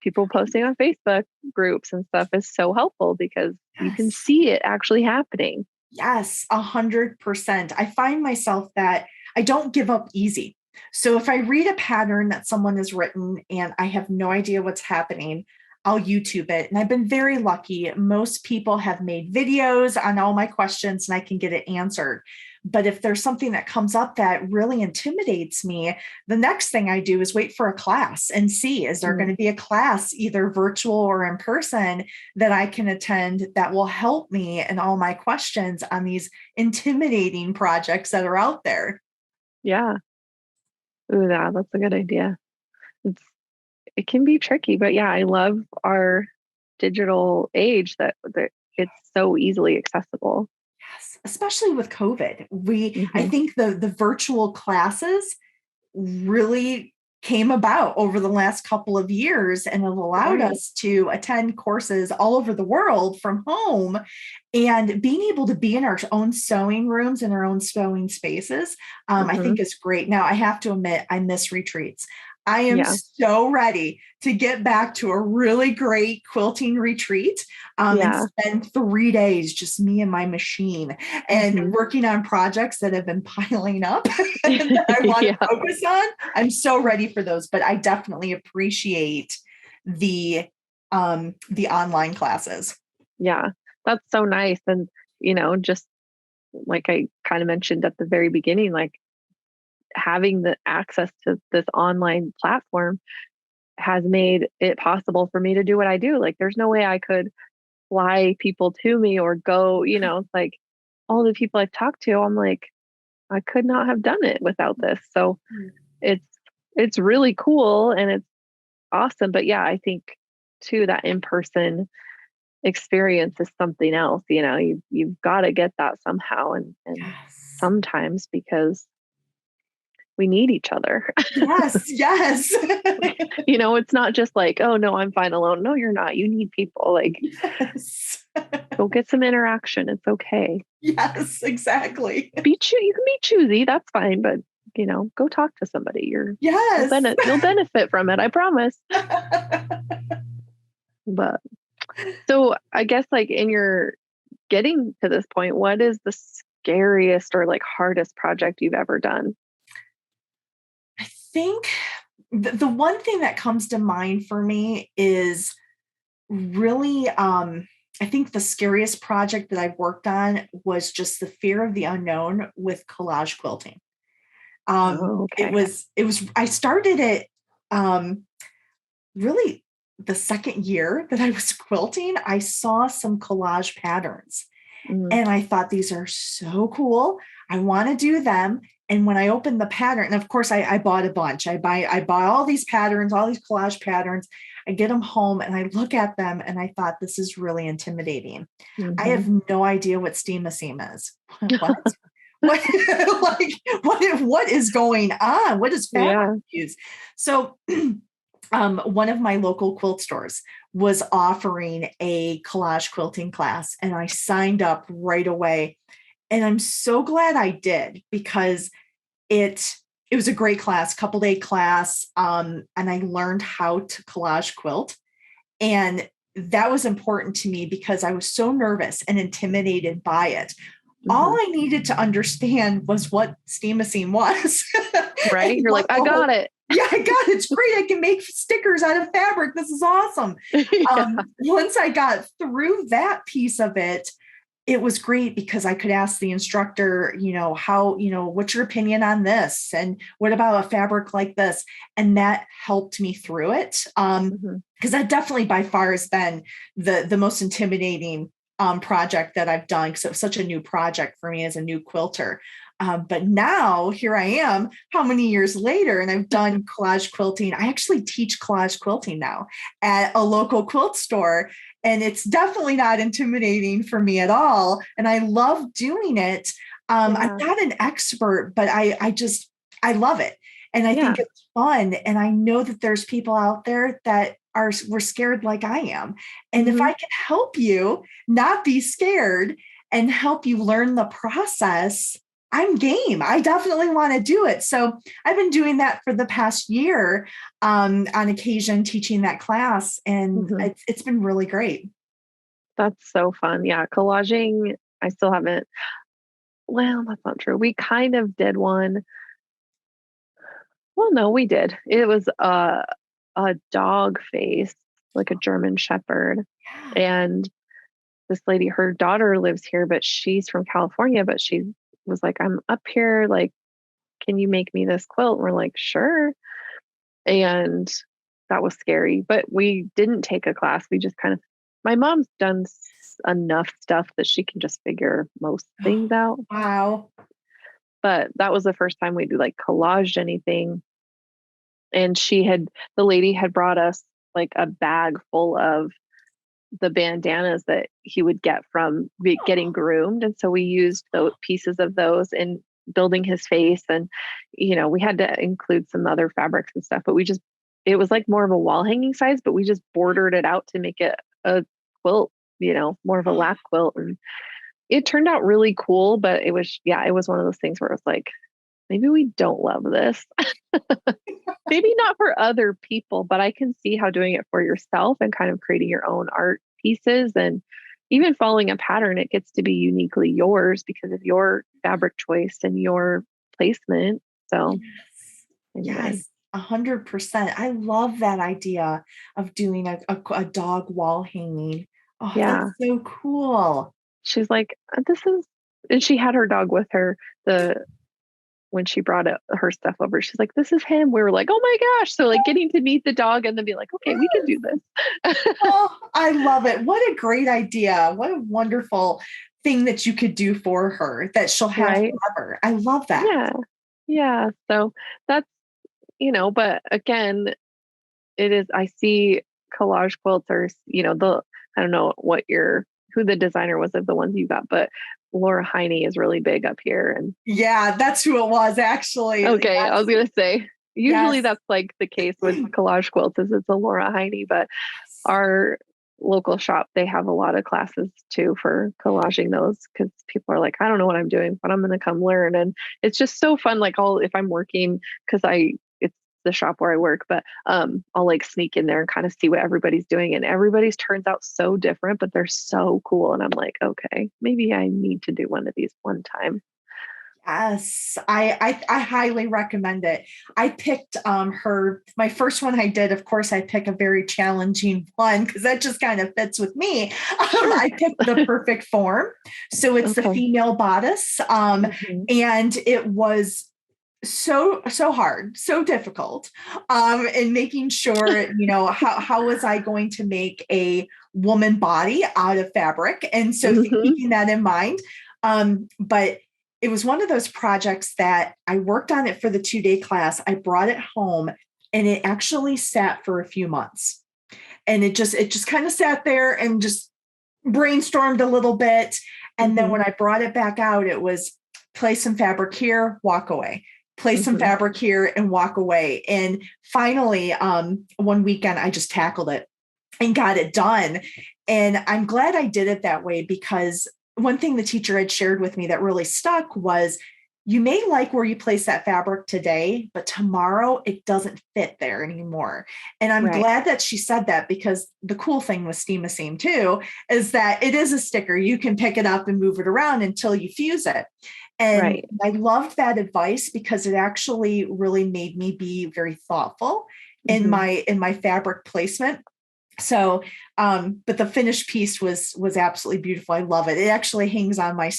people posting on Facebook groups and stuff is so helpful, because you can Yes. see it actually happening. Yes, 100%. I find myself that I don't give up easy. So if I read a pattern that someone has written and I have no idea what's happening, I'll YouTube it. And I've been very lucky. Most people have made videos on all my questions and I can get it answered. But if there's something that comes up that really intimidates me, the next thing I do is wait for a class and see, is there going to be a class, either virtual or in person, that I can attend that will help me in all my questions on these intimidating projects that are out there? Yeah. Ooh, that's a good idea. It's, it can be tricky, but yeah, I love our digital age that it's so easily accessible. Yes, especially with COVID. I Hmm. think the virtual classes really came about over the last couple of years and have allowed Right. us to attend courses all over the world from home, and being able to be in our own sewing rooms and our own sewing spaces. I Hmm. think is great. Now I have to admit, I miss retreats. I am Yeah. so ready to get back to a really great quilting retreat, and Yeah. spend 3 days just me and my machine and Hmm. working on projects that have been piling up that I want to Yeah. focus on. I'm so ready for those, but I definitely appreciate the online classes. Yeah. That's so nice. And, just like I kind of mentioned at the very beginning, like having the access to this online platform has made it possible for me to do what I do. Like there's no way I could fly people to me or go, it's like all the people I've talked to, I'm like, I could not have done it without this. So it's it's really cool and it's awesome. But yeah, I think too that in-person experience is something else. You've got to get that somehow and Yes. sometimes because we need each other. Yes, yes. It's not just like, oh no, I'm fine alone. No, you're not. You need people. Like Yes. go get some interaction. It's okay. Yes, exactly. You can be choosy, that's fine, but go talk to somebody. Yes. You'll benefit from it, I promise. But so I guess like in your getting to this point, what is the scariest or like hardest project you've ever done? I think the one thing that comes to mind for me is really, I think the scariest project that I've worked on was just the fear of the unknown with collage quilting. Oh, okay. I started it, um, really the second year that I was quilting. I saw some collage patterns Mhm. and I thought, these are so cool. I want to do them. And when I opened the pattern, and of course I bought a bunch. I buy all these patterns, all these collage patterns. I get them home and I look at them and I thought, this is really intimidating. I Mhm. have no idea what steam a seam is. What? What like what is going on? What is fabric Yeah. use? So one of my local quilt stores was offering a collage quilting class, and I signed up right away. And I'm so glad I did, because it it was a great class, couple day class, and I learned how to collage quilt. And that was important to me because I was so nervous and intimidated by it. All Mhm. I needed to understand was what steam a seam was and Right? You're like, what I the got whole, it. yeah, I got it. It's great. I can make stickers out of fabric. This is awesome. Yeah. Once I got through that piece of it, it was great because I could ask the instructor, what's your opinion on this? And what about a fabric like this? And that helped me through it. Mhm. Because that definitely by far has been the most intimidating project that I've done, because it was such a new project for me as a new quilter. But now here I am, how many years later, and I've done collage quilting. I actually teach collage quilting now at a local quilt store, and it's definitely not intimidating for me at all. And I love doing it. I'm Yeah. not an expert, but I love it. And I Yeah. think it's fun. And I know that there's people out there that were scared like I am. And if Mhm. I can help you not be scared and help you learn the process, I'm game. I definitely want to do it. So I've been doing that for the past year, on occasion, teaching that class, and Mhm. it's been really great. That's so fun. Yeah, collaging, I still haven't well, that's not true. We kind of did one Well, no, we did. It was a dog face, like a German Shepherd. Yeah. And this lady, her daughter lives here, but she's from California, but she was like, I'm up here, like, can you make me this quilt? And we're like, sure. And that was scary, but we didn't take a class. We just kind of, my mom's done enough stuff that she can just figure most things out. Wow. But that was the first time we do like collaged anything. And the lady had brought us like a bag full of the bandanas that he would get from getting groomed. And so we used those pieces of those in building his face. And, we had to include some other fabrics and stuff, but it was like more of a wall hanging size, but we just bordered it out to make it a quilt, more of a lap quilt. And it turned out really cool, but it was one of those things where it was like, maybe we don't love this. Maybe not for other people, but I can see how doing it for yourself and kind of creating your own art pieces and even following a pattern, it gets to be uniquely yours because of your fabric choice and your placement. So anyway. Yes. 100%. I love that idea of doing a dog wall hanging. Oh, Yeah. that's so cool. She's like, and she had her dog with her when she brought her stuff over. She's like, this is him. We were like, oh my gosh. So like getting to meet the dog and then be like, okay, we can do this. Oh, I love it. What a great idea. What a wonderful thing that you could do for her that she'll have Right. forever. I love that. Yeah. Yeah. So that's, but again, I see collage quilts are, I don't know who the designer was of the ones you got, but Laura Heine is really big up here. And Yeah, that's who it was actually. okay, Yes. I was going to say, usually Yes. that's like the case with collage quilts is it's a Laura Heine, but our local shop, they have a lot of classes too for collaging those because people are like, I don't know what I'm doing, but I'm going to come learn. And it's just so fun. Like if I'm working, because it's the shop where I work, but I'll like sneak in there and kind of see what everybody's doing. And everybody's turns out so different, but they're so cool. And I'm like, okay, maybe I need to do one of these one time. Yes, I highly recommend it. I picked my first one I did. Of course, I pick a very challenging one because that just kind of fits with me. Sure. I picked the perfect form, so it's the Okay. female bodice, and it was so hard, so difficult, in making sure how was I going to make a woman body out of fabric, and so keeping that in mind, but it was one of those projects that I worked on it for the 2-day class. I brought it home and it actually sat for a few months. And it just kind of sat there and just brainstormed a little bit. And then when I brought it back out, it was place some fabric here, walk away, place some fabric here and walk away. And finally, one weekend, I just tackled it and got it done. And I'm glad I did it that way because one thing the teacher had shared with me that really stuck was you may like where you place that fabric today, but tomorrow it doesn't fit there anymore. And I'm glad that she said that because the cool thing with Steam too is that it is a sticker. You can pick it up and move it around until you fuse it. And I loved that advice because it actually really made me be very thoughtful in my fabric placement. So, but the finished piece was absolutely beautiful. I love it. It actually hangs on my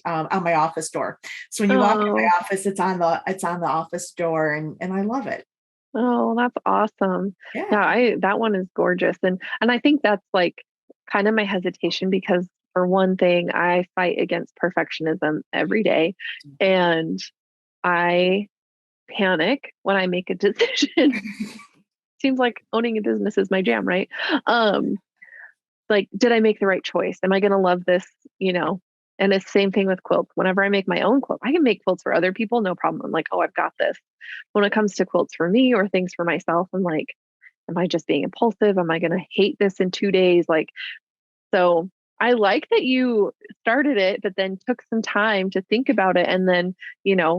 on my office door. So when you walk in my office, it's on the office door, and I love it. Oh, that's awesome. Yeah. That one is gorgeous. And I think that's like kind of my hesitation because for one thing, I fight against perfectionism every day and I panic when I make a decision. Seems like owning a business is my jam, right? Like, did I make the right choice? Am I going to love this? And it's the same thing with quilts. Whenever I make my own quilt, I can make quilts for other people, no problem. I'm like, oh, I've got this. When it comes to quilts for me or things for myself, I'm like, am I just being impulsive? Am I going to hate this in 2 days? Like, so I like that you started it, but then took some time to think about it and then,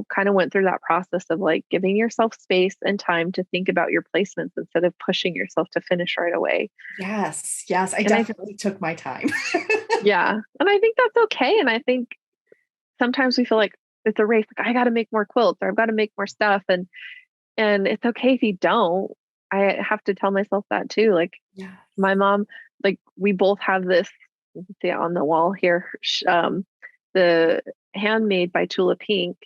kind of went through that process of like giving yourself space and time to think about your placements instead of pushing yourself to finish right away. Yes. I definitely took my time. Yeah. And I think that's okay. And I think sometimes we feel like it's a race. Like I got to make more quilts or I've got to make more stuff. And And it's okay if you don't. I have to tell myself that too. Like Yeah. my mom, like we both have this, you can see it on the wall here, the Handmade by Tula Pink.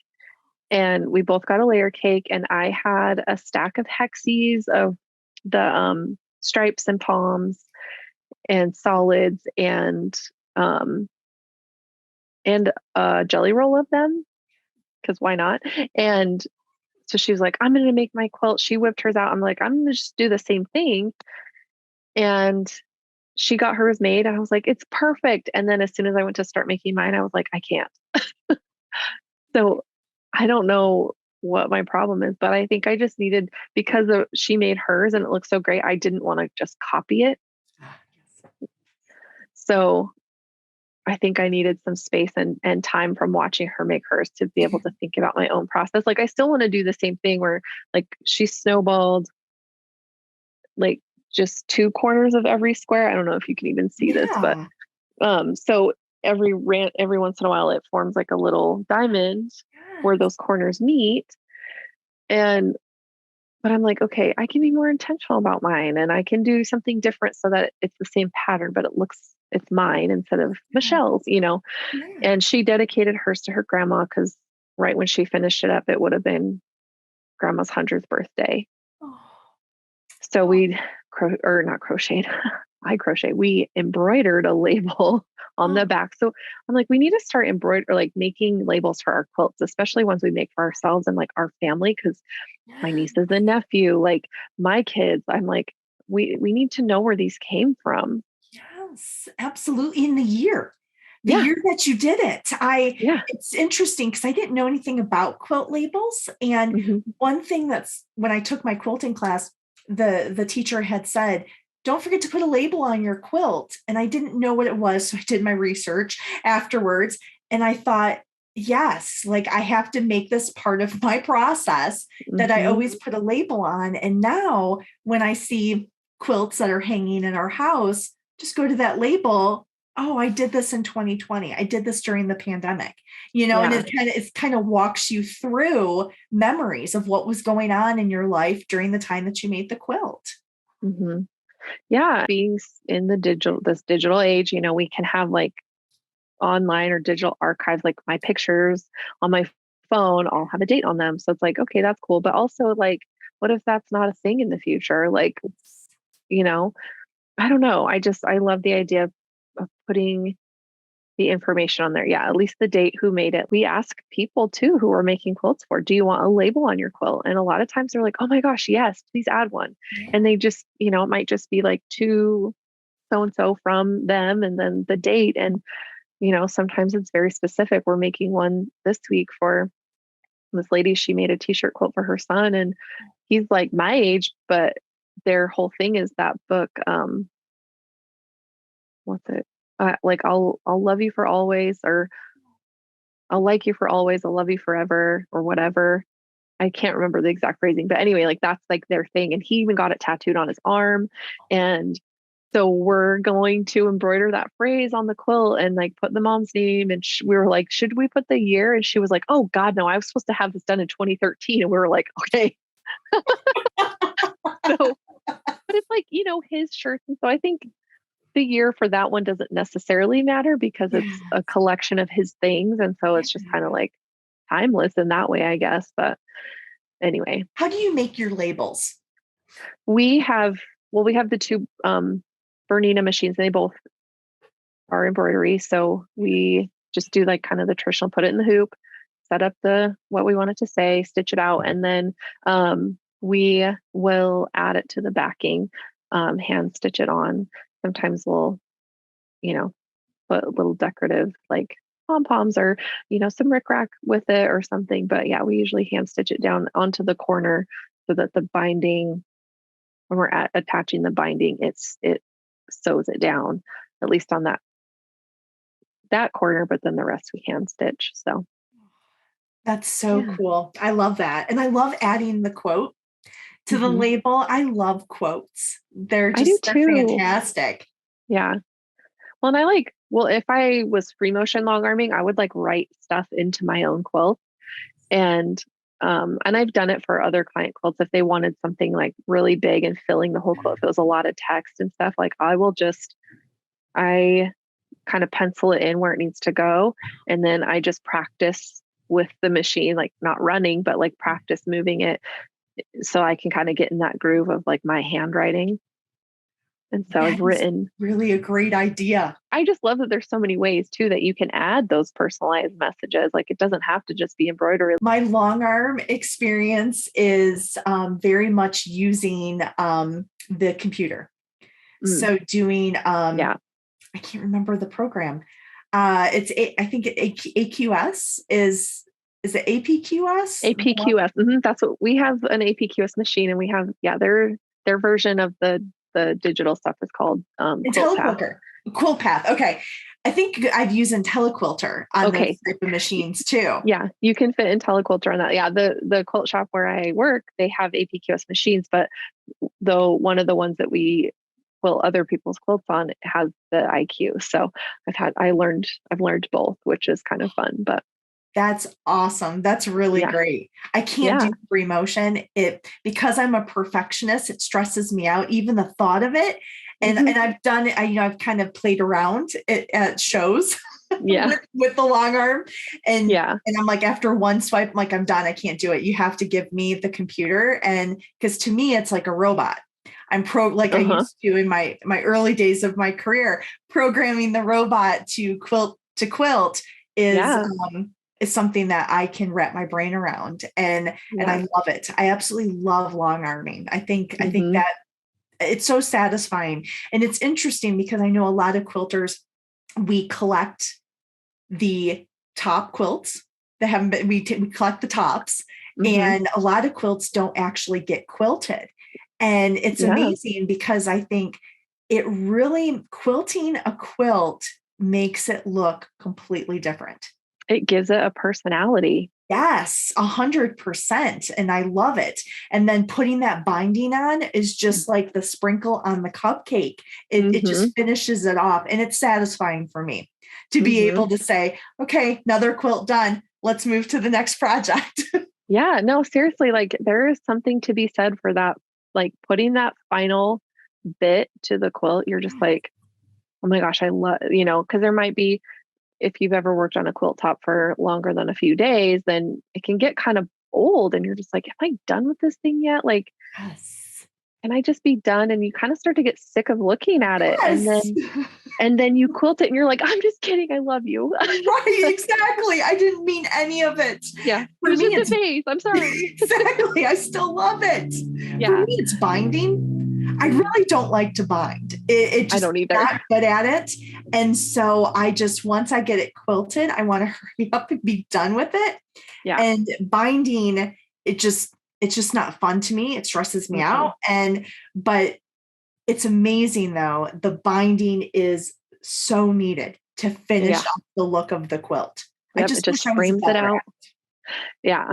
And we both got a layer cake, and I had a stack of hexies of the stripes and palms and solids um and a jelly roll of them, because why not? And so she was like, I'm going to make my quilt. She whipped hers out. I'm like, I'm going to just do the same thing. And she got hers made, and I was like, it's perfect. And then as soon as I went to start making mine, I was like, I can't. So I don't know what my problem is, but I think I just needed, because she made hers and it looks so great, I didn't want to just copy it. So I think I needed some space and time from watching her make hers to be able to think about my own process. Like I still want to do the same thing where like she snowballed like just two corners of every square. I don't know if you can even see this, but Yeah. so every once in a while it forms like a little diamond where those corners meet. And but I'm like, okay, I can be more intentional about mine, and I can do something different so that it's the same pattern, but it's mine instead of Yeah. Michelle's, Yeah. And she dedicated hers to her grandma because right when she finished it up, it would have been grandma's 100th birthday. Oh, So oh, we or not crocheted. I crochet. We embroidered a label on oh, the back. So I'm like, we need to start like making labels for our quilts, especially ones we make for ourselves and like our family. Cause my yeah. nieces and nephew, like my kids, I'm like, we need to know where these came from. Yes, absolutely. In the Yeah. year that you did it, Yeah. it's interesting because I didn't know anything about quilt labels. And Hmm. one thing that's when I took my quilting class, the teacher had said, don't forget to put a label on your quilt. And I didn't know what it was. So I did my research afterwards. And I thought, yes, like I have to make this part of my process that I Hmm. always put a label on. And now when I see quilts that are hanging in our house, just go to that label. Oh, I did this in 2020. I did this during the pandemic, and Yeah. it kind of walks you through memories of what was going on in your life during the time that you made the quilt. Hmm. Yeah. Being in this digital age, we can have like online or digital archives, like my pictures on my phone all have a date on them. So it's like, okay, that's cool. But also like, what if that's not a thing in the future? Like, you know, I don't know. I love the idea of putting the information on there. Yeah, at least the date, who made it. We ask people too who are making quilts for, do you want a label on your quilt? And a lot of times they're like, oh my gosh, yes, please add one. And Yeah. they just, it might just be like to so and so from them and then the date. And sometimes it's very specific. We're making one this week for this lady. She made a t-shirt quilt for her son, and he's like my age, but their whole thing is that book. What's it? Like I'll love you for always, or I'll like you for always. I'll love you forever, or whatever. I can't remember the exact phrasing, but anyway, like that's like their thing. And he even got it tattooed on his arm. And so we're going to embroider that phrase on the quilt and like put the mom's name. And we were like, should we put the year? And she was like, oh God, no, I was supposed to have this done in 2013. And we were like, okay. So, but it's like, his shirts. And so I think the year for that one doesn't necessarily matter because Yeah. it's a collection of his things. And so it's just kind of like timeless in that way, I guess. But anyway, How do you make your labels? we have, well, we have the two Bernina machines, and they both are embroidery. So we just do like kind of the traditional, put it in the hoop, set up what we want it to say, stitch it out, and then we will add it to the backing, hand stitch it on. Sometimes we'll, you know, put little decorative like pom poms or, some rickrack with it or something. But yeah, we usually hand stitch it down onto the corner so that the binding, when we're attaching the binding, it sews it down, at least on that corner, but then the rest we hand stitch. So That's so yeah, cool. I love that. And I love adding the quote to the hmm, label. I love quotes. I do They're too. fantastic. Yeah. Well, and I like, well, if I was free motion long arming, I would like write stuff into my own quilt. And And I've done it for other client quilts. If they wanted something like really big and filling the whole quilt, if it was a lot of text and stuff, like I kind of pencil it in where it needs to go. And then I just practice with the machine, like not running, but like practice moving it so I can kind of get in that groove of like my handwriting. And so I've written really a great idea. I just love that there's so many ways too that you can add those personalized messages. Like it doesn't have to just be embroidery. My long arm experience is very much using the computer. So doing, I can't remember the program. I think AQS is it APQS? APQS. Mm-hmm. That's what we have, an APQS machine, and we have, their version of the digital stuff is called IntelliQuilter. Quilt Path. Okay. I think I've used IntelliQuilter on those type of machines too. Yeah, you can fit IntelliQuilter on that. Yeah, the quilt shop where I work, they have APQS machines, but though one of the ones that we quilt other people's quilts on has the IQ. So I've learned both, which is kind of fun. But that's awesome. That's really great. I can't do free motion. Because I'm a perfectionist, it stresses me out, even the thought of it. And I've done it. I've kind of played around at shows with the long arm. And I'm like, after one swipe, I'm like, I'm done. I can't do it. You have to give me the computer. And because to me, it's like a robot. I'm I used to in my early days of my career, programming the robot to quilt is something that I can wrap my brain around. And I love it. I absolutely love long arming. I think that it's so satisfying. And it's interesting because I know a lot of quilters, we collect the top quilts that haven't been, we collect the tops, and a lot of quilts don't actually get quilted. And it's amazing because I think it really, quilting a quilt makes it look completely different. It gives it a personality. Yes, 100%. And I love it. And then putting that binding on is just like the sprinkle on the cupcake. It just finishes it off. And it's satisfying for me to be able to say, okay, another quilt done. Let's move to the next project. Yeah, no, seriously, like there is something to be said for that, like putting that final bit to the quilt. You're just like, oh my gosh, I love, because there might be, if you've ever worked on a quilt top for longer than a few days, then it can get kind of old and you're just like, am I done with this thing yet? Like, can I just be done? And you kind of start to get sick of looking at it. And then you quilt it and you're like, I'm just kidding. I love you. Right. Exactly. I didn't mean any of it. Yeah. For me, it's a face. I'm sorry. Exactly. I still love it. Yeah. For me, it's binding. I really don't like to bind. It just, I don't either. Not good at it. And so once I get it quilted, I want to hurry up and be done with it. Yeah. And binding, it's just not fun to me. It stresses me out. But it's amazing though. The binding is so needed to finish off the look of the quilt. Yep, it just frames it out. Yeah.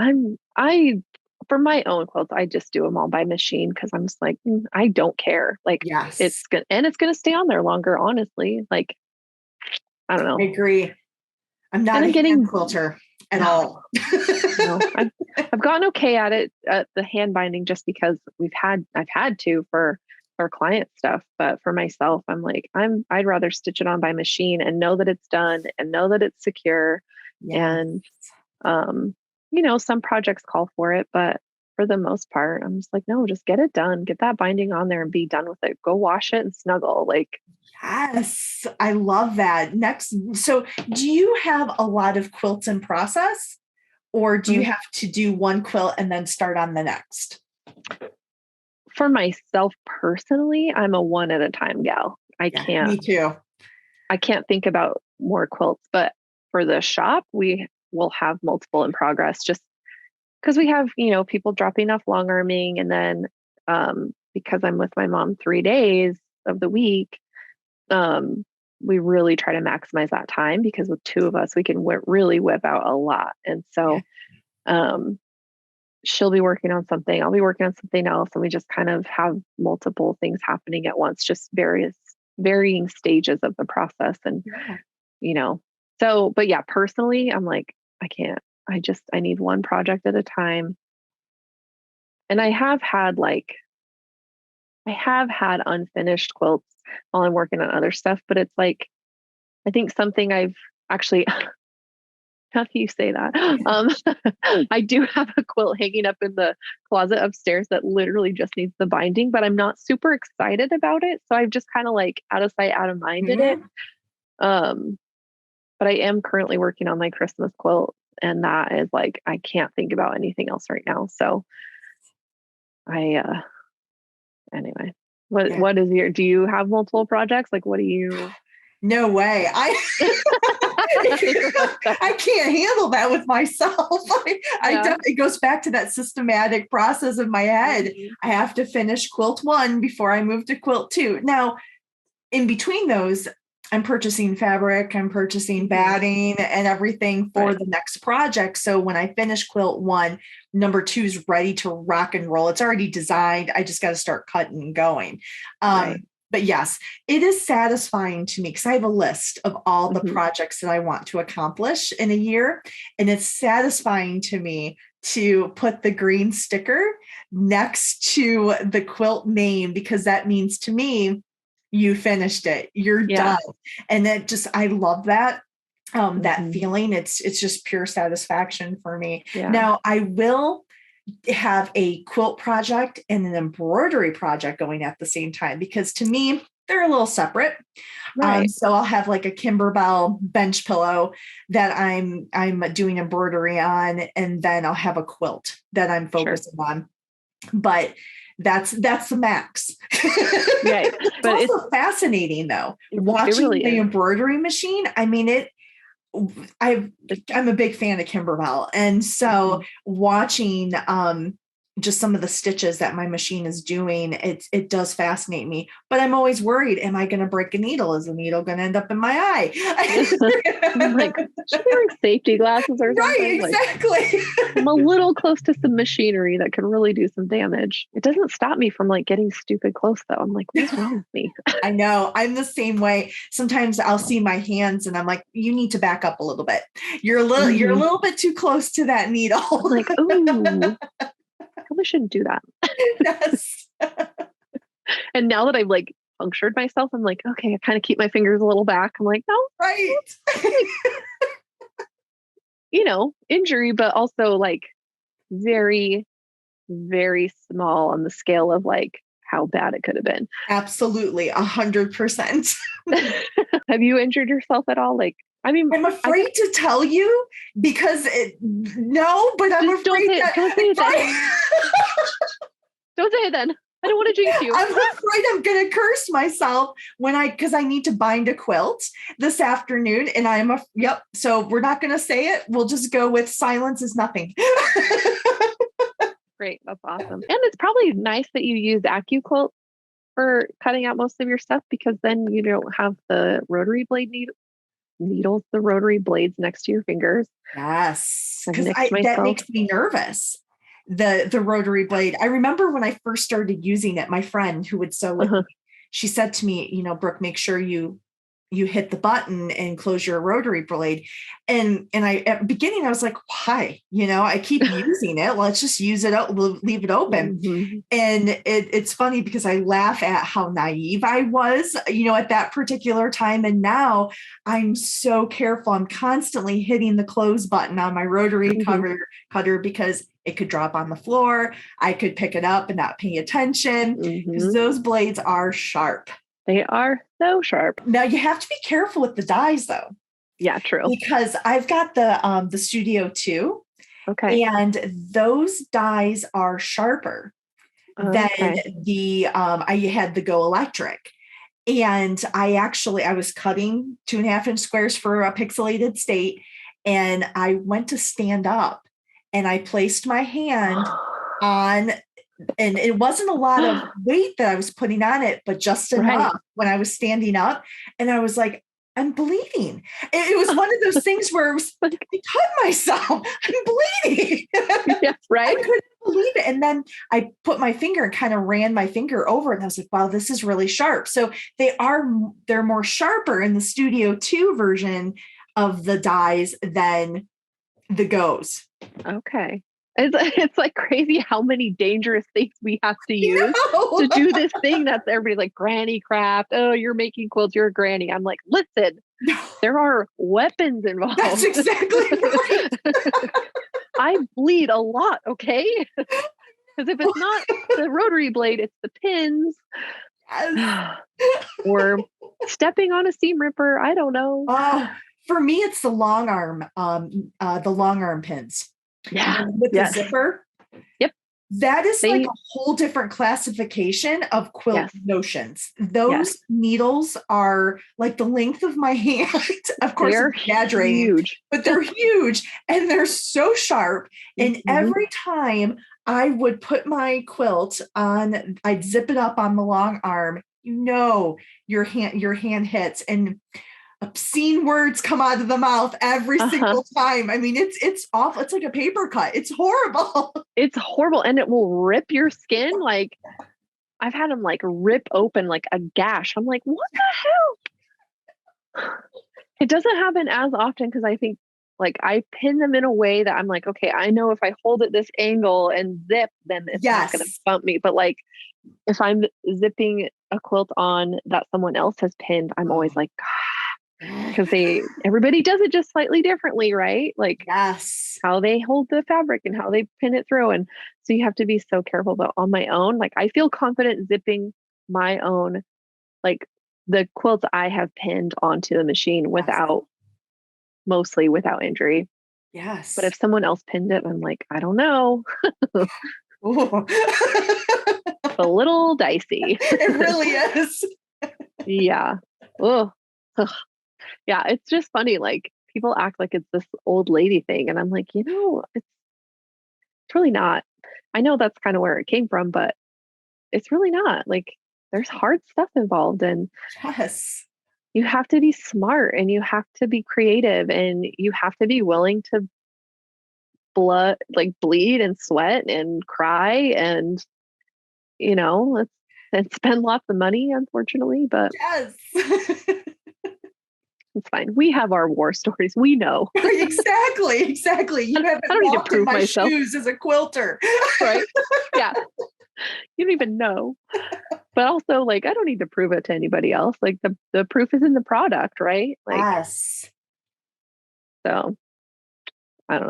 For my own quilts, I just do them all by machine because I'm just like, I don't care. Like, it's good, and it's going to stay on there longer. Honestly, like, I don't know. I agree. I'm not a hand quilter at all. No, I've gotten okay at it, at the hand binding, just because I've had to for client stuff. But for myself, I'm like, I'd rather stitch it on by machine and know that it's done and know that it's secure. Yes. And some projects call for it, but for the most part, I'm just like, no, just get it done. Get that binding on there and be done with it. Go wash it and snuggle. Like, yes, I love that. Next, so do you have a lot of quilts in process, or do you have to do one quilt and then start on the next? For myself personally, I'm a one at a time gal. I can't. Me too. I can't think about more quilts, but for the shop, we will have multiple in progress, just because we have, people dropping off long arming. And then because I'm with my mom 3 days of the week, we really try to maximize that time, because with two of us, we can really whip out a lot. And so she'll be working on something, I'll be working on something else. And we just kind of have multiple things happening at once, just varying stages of the process. And, but yeah, personally, I'm like, I can't. I need one project at a time. And I have had unfinished quilts while I'm working on other stuff, but it's like, I think something I've actually, how do you say that? I do have a quilt hanging up in the closet upstairs that literally just needs the binding, but I'm not super excited about it. So I've just kind of like out of sight, out of mind did it. Mhm. Um, but I am currently working on my Christmas quilt, and that is like, I can't think about anything else right now. So I, anyway, Yeah. what is do you have multiple projects? Like, what do you? No way. I can't handle that with myself. Yeah. It goes back to that systematic process in my head. Mhm. I have to finish quilt 1 before I move to quilt 2. Now, in between those, I'm purchasing fabric, I'm purchasing batting and everything for Right. the next project. So when I finish quilt 1, number 2 is ready to rock and roll. It's already designed. I just got to start cutting and going. Right. But yes, it is satisfying to me because I have a list of all the Mhm. projects that I want to accomplish in a year. And it's satisfying to me to put the green sticker next to the quilt name, because that means to me, you finished it, you're Yeah. done. And that just, I love that. That Mhm. feeling, it's just pure satisfaction for me. Yeah. Now I will have a quilt project and an embroidery project going at the same time, because to me, they're a little separate. Right. So I'll have like a Kimberbell bench pillow that I'm doing embroidery on, and then I'll have a quilt that I'm Sure. focusing on. But that's the max. Right. It's But also fascinating though, it watching really the is. embroidery machine. I mean, I It's, I'm a big fan of Kimberbell, and so mhm. watching just some of the stitches that my machine is doing, it does fascinate me. But I'm always worried: am I going to break a needle? Is the needle going to end up in my I'm like, eye? should be wearing safety glasses or Right, something. Like, exactly. I'm a little close to some machinery that can really do some damage. It doesn't stop me from like getting stupid close though. I'm like, what is wrong with me? I know. I'm the same way. Sometimes I'll see my hands and I'm like, you need to back up a little bit. You're a Mhm. little bit too close to that I'm needle. like, ooh, probably shouldn't do that. Yes. And now that I've like punctured myself, I'm like, okay, I kind of keep my fingers a little back. I'm like, no, Right. like, injury, but also like very, very small on the scale of like how bad it could have been. Absolutely. 100%. Have you injured yourself at all? Like, I mean, I'm I afraid to tell you because no, but I'm just don't afraid say it. that Don't say it then. right. Don't say it then. I don't want to jinx you. I'm afraid I'm going to curse myself because I need to bind a quilt this afternoon. And yep. So we're not going to say it. We'll just go with silence is nothing. Great. That's awesome. And it's probably nice that you use AccuQuilt for cutting out most of your stuff, because then you don't have the rotary blade needles, the rotary blades next to your fingers. Yes. I've Because nicked that myself. makes me nervous. The rotary blade. I remember when I first started using it, my friend who would sew with me, Uh-huh. she said to me, Brooke, make sure you hit the button and close your rotary blade. And I, at the beginning, I was like, why? I keep using it. Let's just use it. We'll leave it open. Mhm. And it's funny because I laugh at how naive I was, at that particular time. And now I'm so careful. I'm constantly hitting the close button on my rotary Mhm. cutter because it could drop on the floor. I could pick it up and not pay attention because Mhm. those blades are sharp. They are so sharp. Now you have to be careful with the dies though, Yeah, true. because I've got the Studio 2, Okay. and those dies are sharper than Okay. I had the Go Electric. And I was cutting 2.5-inch squares for a pixelated state, and I went to stand up and I placed my hand on, and it wasn't a lot of weight that I was putting on it, but just Right. enough when I was standing up. And I was like, I'm bleeding. It was one of those things where Like, I cut myself. I'm bleeding. yeah, I right? couldn't believe it. And then I put my finger and kind of ran my finger over it. And I was like, wow, this is really sharp. So they're more sharper in the Studio 2 version of the dies than the Goes. Okay. It's like crazy how many dangerous things we have to use No, to do this thing that everybody's like granny craft. Oh, you're making quilts, you're a granny. I'm like, listen, no, there are weapons that's involved. exactly right. I bleed a lot, okay? Because if it's not the rotary blade, it's the pins. Yes. Or stepping on a seam ripper. I don't know. Oh, for me, it's the long arm pins Yeah. with the Yes. zipper. Yep. That is like They, a whole different classification of quilt yes. notions. Yes. Those needles are like the length of my hand. Of course, I'm They're exaggerating, huge. but they're huge and they're so sharp. And Mhm. every time I would put my quilt on, I'd zip it up on the long arm. Your hand hits, and obscene words come out of the mouth every Uh-huh. single time. I mean, it's awful. It's like a paper cut. It's horrible. It's horrible. And it will rip your skin. Like I've had them like rip open like a gash. I'm like, what the hell? It doesn't happen as often because I think like I pin them in a way that I'm like, okay, I know if I hold it this angle and zip, then it's not going to Yes. bump me. But like if I'm zipping a quilt on that someone else has pinned, I'm always like, because everybody does it just slightly differently, right? Like Yes. how they hold the fabric and how they pin it through. And so you have to be so careful. But on my own, like I feel confident zipping my own, like the quilts I have pinned onto the machine Yes. mostly without injury. But Yes. if someone else pinned it, I'm like, I don't know. Ooh. A little dicey. It really is. Yeah. Oh, yeah. It's just funny. Like people act like it's this old lady thing. And I'm like, it's really not. I know that's kind of where it came from, but it's really not. Like there's hard stuff involved and Yes. you have to be smart and you have to be creative and you have to be willing to bleed and sweat and cry and let's and spend lots of money, unfortunately, but Yes. it's fine. We have our war stories. We know. Exactly. Exactly. You I haven't don't need to walked in prove my myself, shoes as a quilter. right? Yeah. You don't even know. But also like I don't need to prove it to anybody else. Like the proof is in the product, right? Like Yes. so I don't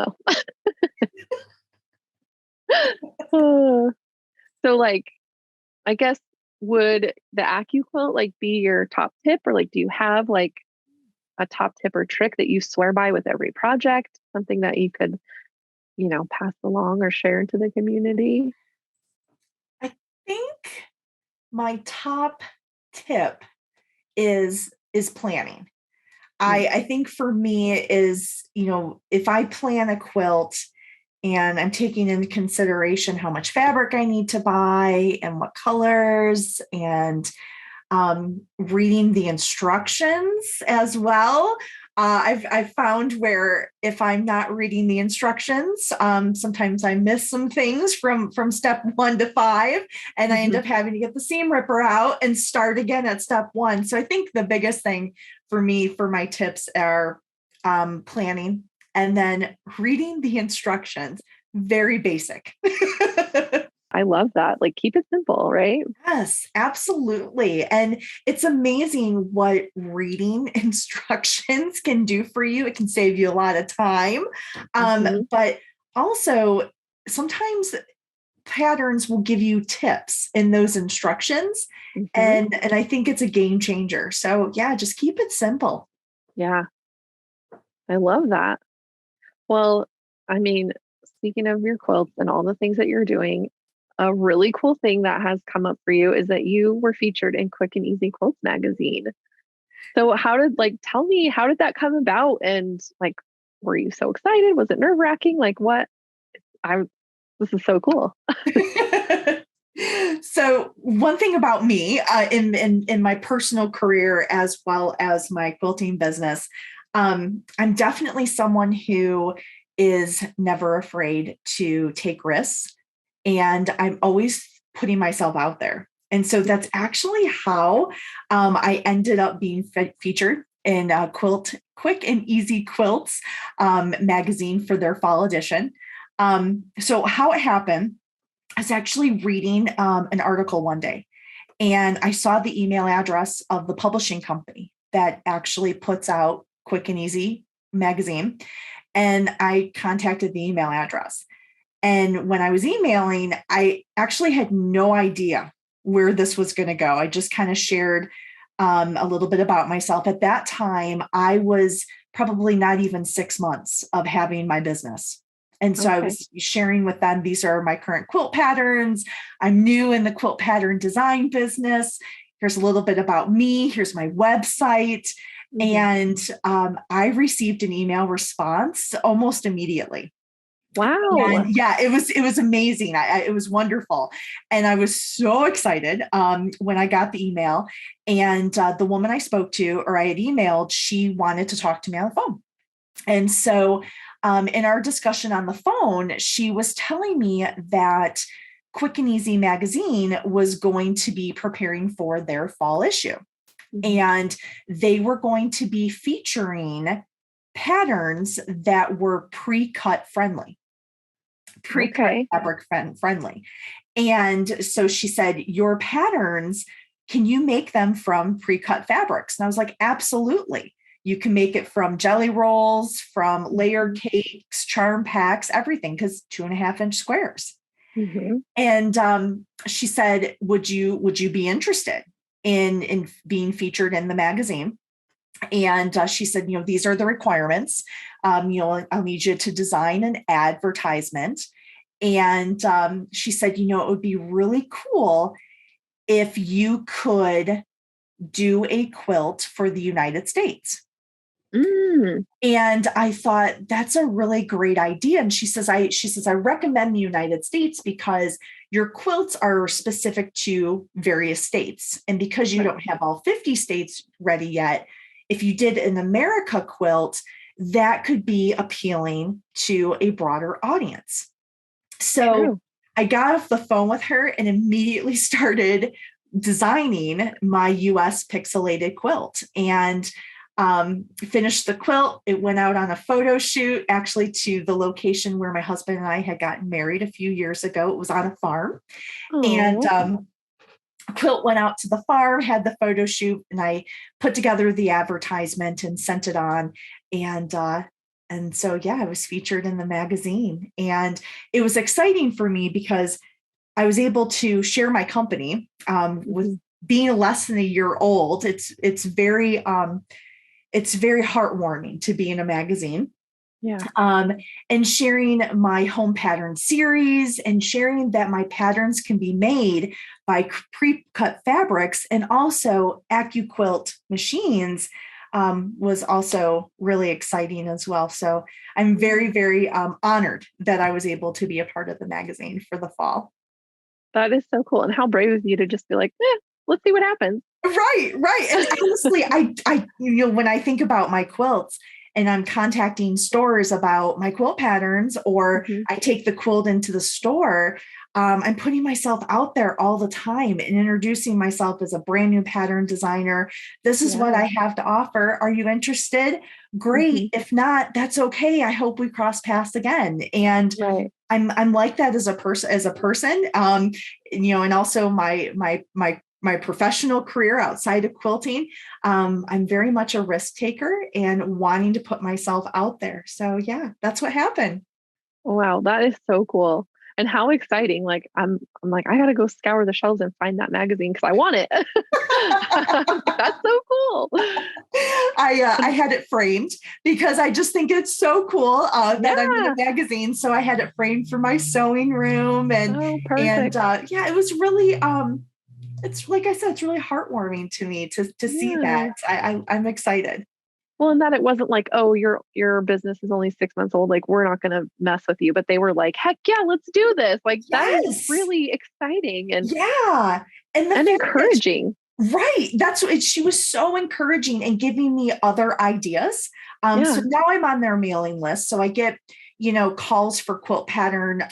know. So like I guess would the AccuQuilt like be your top tip or like do you have like a top tip or trick that you swear by with every project? Something that you could, pass along or share into the community? I think my top tip is planning. Mm. I think for me is, if I plan a quilt and I'm taking into consideration how much fabric I need to buy and what colors and reading the instructions as well. I've found where if I'm not reading the instructions, sometimes I miss some things from step 1 to 5, and I end Mhm. up having to get the seam ripper out and start again at step 1. So I think the biggest thing for me for my tips are planning and then reading the instructions. Very basic. I love that. Like keep it simple, right? Yes, absolutely. And it's amazing what reading instructions can do for you. It can save you a lot of time. Hmm. But also, sometimes patterns will give you tips in those instructions. Hmm. And I think it's a game changer. So, yeah, just keep it simple. Yeah, I love that. Well, I mean, speaking of your quilts and all the things that you're doing, a really cool thing that has come up for you is that you were featured in Quick and Easy Quilts magazine. So tell me, how did that come about? And like, were you so excited? Was it nerve wracking? Like what? I, this is so cool. So one thing about me in my personal career as well as my quilting business, I'm definitely someone who is never afraid to take risks, and I'm always putting myself out there. And so that's actually how I ended up being featured in Quick and Easy Quilts magazine for their fall edition. So how it happened, I was actually reading an article one day, and I saw the email address of the publishing company that actually puts out Quick and Easy magazine. And I contacted the email address. And when I was emailing, I actually had no idea where this was going to go. I just kind of shared a little bit about myself. At that time, I was probably not even 6 months of having my business. And so I Okay. was sharing with them, these are my current quilt patterns. I'm new in the quilt pattern design business. Here's a little bit about me. Here's my website. Mhm. And I received an email response almost immediately. Wow. And yeah, it was amazing. It was wonderful, and I was so excited when I got the email. And the woman I spoke to, or I had emailed, she wanted to talk to me on the phone. And so, in our discussion on the phone, she was telling me that Quick and Easy magazine was going to be preparing for their fall issue, Mhm. and they were going to be featuring patterns that were pre-cut friendly, pre-cut Okay. fabric friendly. And so she said, your patterns, can you make them from pre-cut fabrics? And I was like, absolutely. You can make it from jelly rolls, from layered cakes, charm packs, everything, because 2.5-inch squares. Mhm. And she said, would you be interested in being featured in the magazine? And she said, these are the requirements. I'll need you to design an advertisement. And she said, it would be really cool if you could do a quilt for the United States. Mm. And I thought that's a really great idea. And she says, I recommend the United States because your quilts are specific to various states. And because you Right. don't have all 50 states ready yet, if you did an America quilt, that could be appealing to a broader audience. So True. I got off the phone with her and immediately started designing my US pixelated quilt, and finished the quilt. It went out on a photo shoot, actually, to the location where my husband and I had gotten married a few years ago. It was on a farm. And Oh, quilt went out to the farm, had the photo shoot, and I put together the advertisement and sent it on. And so yeah, I was featured in the magazine, and it was exciting for me because I was able to share my company with mhm. being less than a year old. It's very heartwarming to be in a magazine, Yeah. um, and sharing my home pattern series, and sharing that my patterns can be made by pre-cut fabrics and also AccuQuilt machines, was also really exciting as well. So I'm Yeah. very, very honored that I was able to be a part of the magazine for the fall. That is so cool. And how brave of you to just be like, let's see what happens. Right, right. And honestly, when I think about my quilts and I'm contacting stores about my quilt patterns, or Mhm. I take the quilt into the store, I'm putting myself out there all the time and introducing myself as a brand new pattern designer. This is what Yeah. I have to offer. Are you interested? Great. Mhm. If not, that's okay. I hope we cross paths again. And Right. I'm like that as a person. And also my professional career outside of quilting. I'm very much a risk taker and wanting to put myself out there. So yeah, that's what happened. Wow, that is so cool. And how exciting. Like I'm like, I gotta go scour the shelves and find that magazine because I want it. That's so cool. I had it framed because I just think it's so cool that I'm in a Yeah. magazine. So I had it framed for my sewing room, Oh, and perfect. yeah, it was really it's like I said, it's really heartwarming to me to see that. Yeah. I'm excited. Well, and that it wasn't like, oh, your business is only 6 months old. Like, we're not gonna mess with you. But they were like, heck yeah, let's do this. Like, that is Yes. really exciting Yeah. And the and fact that encouraging. right. That's what she was so encouraging and giving me other ideas. So Yeah. now I'm on their mailing list. So I get, calls for quilt pattern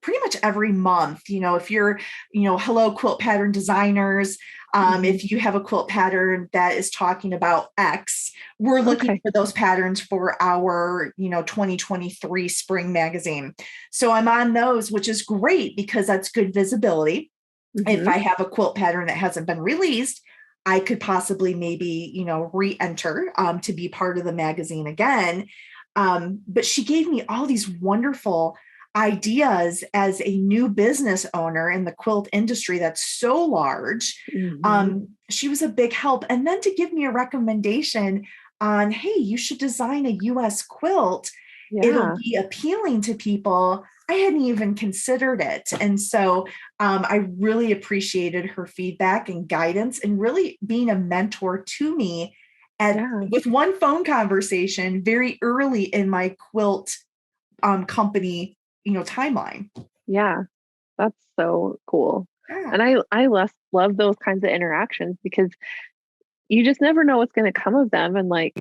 pretty much every month. If you're, hello, quilt pattern designers. Mhm. If you have a quilt pattern that is talking about X, we're looking Okay. for those patterns for our, 2023 spring magazine. So I'm on those, which is great because that's good visibility. If Mhm. I have a quilt pattern that hasn't been released, I could possibly maybe, re-enter to be part of the magazine again. But she gave me all these wonderful ideas as a new business owner in the quilt industry that's so large. Mhm. She was a big help. And then to give me a recommendation on, hey, you should design a US quilt. It'll Yeah. be appealing to people. I hadn't even considered it. And so I really appreciated her feedback and guidance and really being a mentor to me Yeah. with one phone conversation very early in my quilt company, timeline. Yeah. That's so cool. Yeah. And I love those kinds of interactions because you just never know what's going to come of them. And like,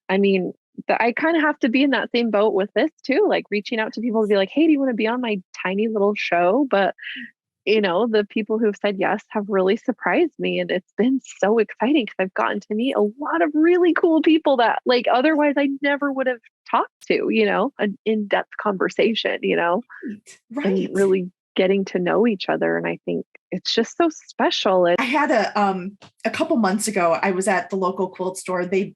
I mean, I kind of have to be in that same boat with this too, like reaching out to people to be like, hey, do you want to be on my tiny little show? But the people who've said yes have really surprised me. And it's been so exciting because I've gotten to meet a lot of really cool people that like otherwise I never would have talked to, an in-depth conversation, Right. and Right. really getting to know each other. And I think it's just so special. I had a couple months ago, I was at the local quilt store. They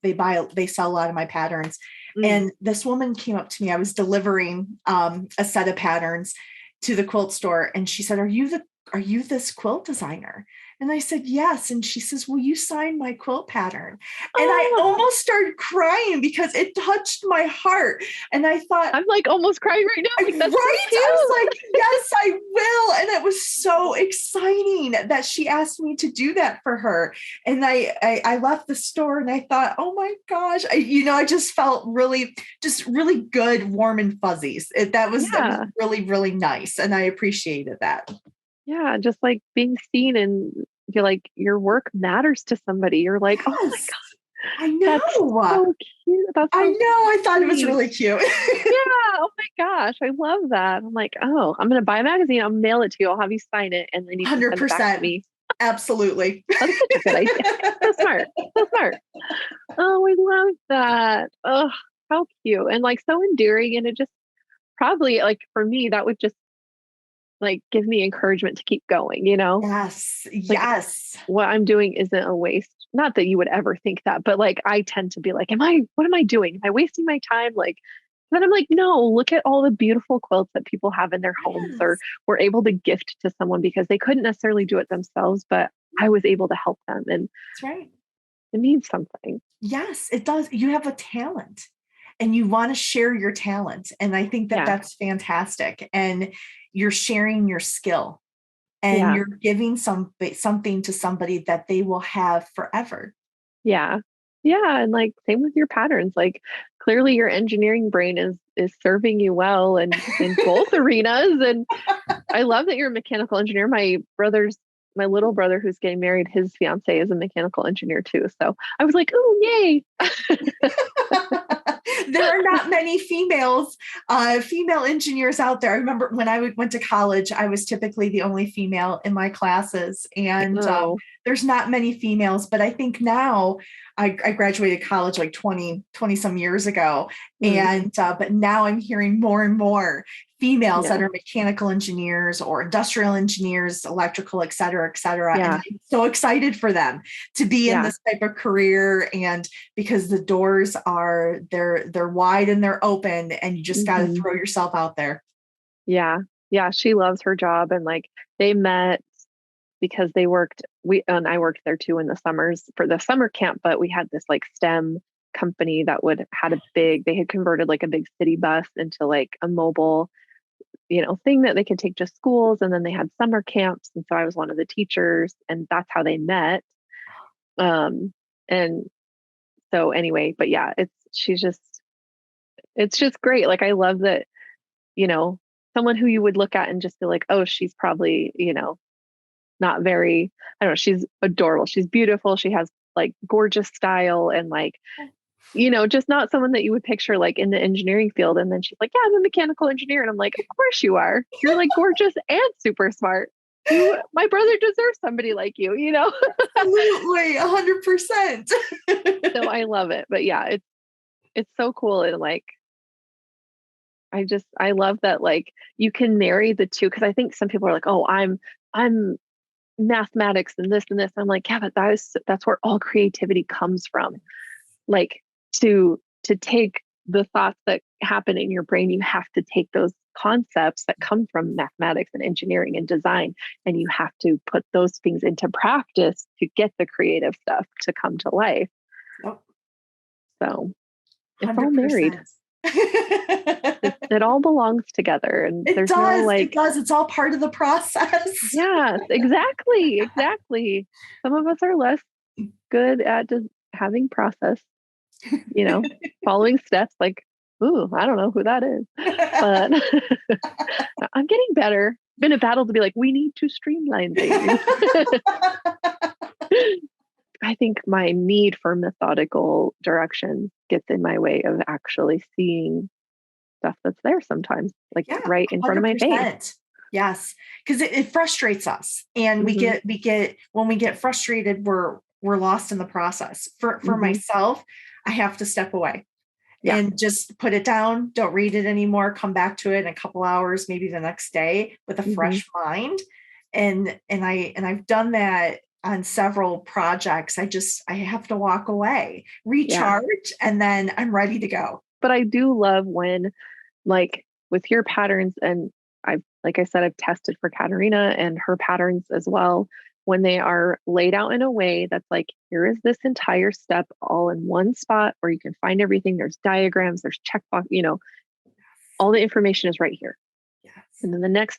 sell a lot of my patterns. Mm. And this woman came up to me. I was delivering a set of patterns to the quilt store. And she said, are you this quilt designer? And I said, yes. And she says, will you sign my quilt pattern? And I Oh, almost started crying because it touched my heart. And I thought, I'm like almost crying right now. right? Like, that's so I was cute. like, yes, I will. And it was so exciting that she asked me to do that for her. And I left the store and I thought, oh my gosh, I just felt really good, warm and fuzzies. That was Yeah. really, really nice. And I appreciated that. Yeah. Just like being seen and you're like, your work matters to somebody. You're like, oh my Yes, I God, that's know. so cute. That's I so know. I thought it was sweet. really cute. Yeah. Oh my gosh. I love that. I'm like, oh, I'm going to buy a magazine. I'll mail it to you. I'll have you sign it and then you can send it back to 100%. me. Absolutely. That's such a good idea. So smart. So smart. Oh, I love that. Oh, how cute. And like so endearing. And it just probably like for me, that would just like give me encouragement to keep going, Yes. Like Yes. what I'm doing isn't a waste. Not that you would ever think that, but like I tend to be like, what am I doing? Am I wasting my time? Like, then I'm like, no, look at all the beautiful quilts that people have in their homes or Yes. were able to gift to someone because they couldn't necessarily do it themselves, but I was able to help them and That's right. it means something. Yes, it does. You have a talent and you want to share your talent. And I think that Yeah. that's fantastic. And you're sharing your skill and Yeah. you're giving something to somebody that they will have forever. Yeah. Yeah. And like same with your patterns. Like clearly your engineering brain is serving you well and in both arenas. And I love that you're a mechanical engineer. My little brother who's getting married, his fiance is a mechanical engineer too. So I was like, oh yay. There are not many female engineers out there. I remember when I went to college, I was typically the only female in my classes, and Oh. there's not many females. But I think now I graduated college like 20 some years ago, Hmm. and but now I'm hearing more and more females that Yeah. are mechanical engineers or industrial engineers, electrical, et cetera, et cetera. And Yeah. I'm so excited for them to be in Yeah. this type of career, and because the doors are they're wide and they're open, and you just got to Hmm. throw yourself out there. Yeah. Yeah. She loves her job and like they met because we and I worked there too in the summers for the summer camp, but we had this like STEM company that they had converted like a big city bus into like a mobile, thing that they could take to schools. And then they had summer camps. And so I was one of the teachers and that's how they met. And so anyway, but yeah, it's just great. Like I love that, you know, someone who you would look at and just be like, oh, she's probably, not very, I don't know, she's adorable. She's beautiful. She has like gorgeous style and like, just not someone that you would picture like in the engineering field. And then she's like, yeah, I'm a mechanical engineer. And I'm like, of course you are. You're like gorgeous and super smart. My brother deserves somebody like you. Absolutely, 100%. So I love it. But yeah, it's so cool. And like, I love that like you can marry the two. Cause I think some people are like, oh, I'm mathematics and this and this. I'm like, yeah, but that's where all creativity comes from. Like to take the thoughts that happen in your brain, you have to take those concepts that come from mathematics and engineering and design, and you have to put those things into practice to get the creative stuff to come to life. Yep. So it's all married. 100%. It all belongs together, and It there's no does. It like, does. It's all part of the process. yes, exactly. Some of us are less good at just having process, following steps like, ooh, I don't know who that is. But I'm getting better. Been a battle to be like, we need to streamline things. I think my need for methodical direction gets in my way of actually seeing stuff that's there sometimes, like Yeah, right in front of my face. 100%. Yes, because it frustrates us, and Mm-hmm. we get when we get frustrated, we're lost in the process. For Mm-hmm. myself, I have to step away Yeah. and just put it down. Don't read it anymore. Come back to it in a couple hours, maybe the next day, with a Mm-hmm. fresh mind. I've done that on several projects. I have to walk away, Yeah. recharge, and then I'm ready to go. But I do love when, like, with your patterns, and like I said, I've tested for Katerina and her patterns as well, when they are laid out in a way that's like, here is this entire step all in one spot where you can find everything. There's diagrams, there's checkbox, all the information is right here. Yes. And then the next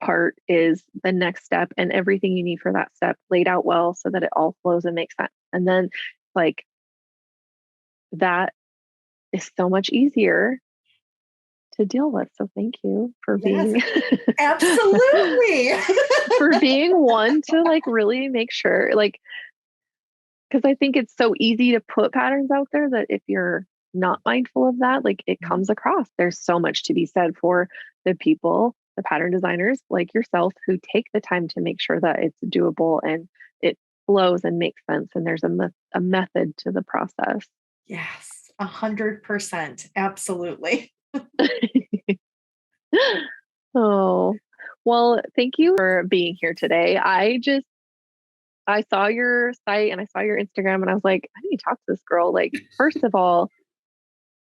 part is the next step and everything you need for that step laid out well so that it all flows and makes sense. And then like that is so much easier to deal with. So thank you for Yes, being absolutely. for being one to like really make sure, like, because I think it's so easy to put patterns out there that if you're not mindful of that, like it comes across. There's so much to be said for the people, the pattern designers like yourself, who take the time to make sure that it's doable and it flows and makes sense. And there's a method to the process. Yes, 100%. Absolutely. Oh, well, thank you for being here today. I saw your site and I saw your Instagram and I was like, I need to talk to this girl. Like, first of all,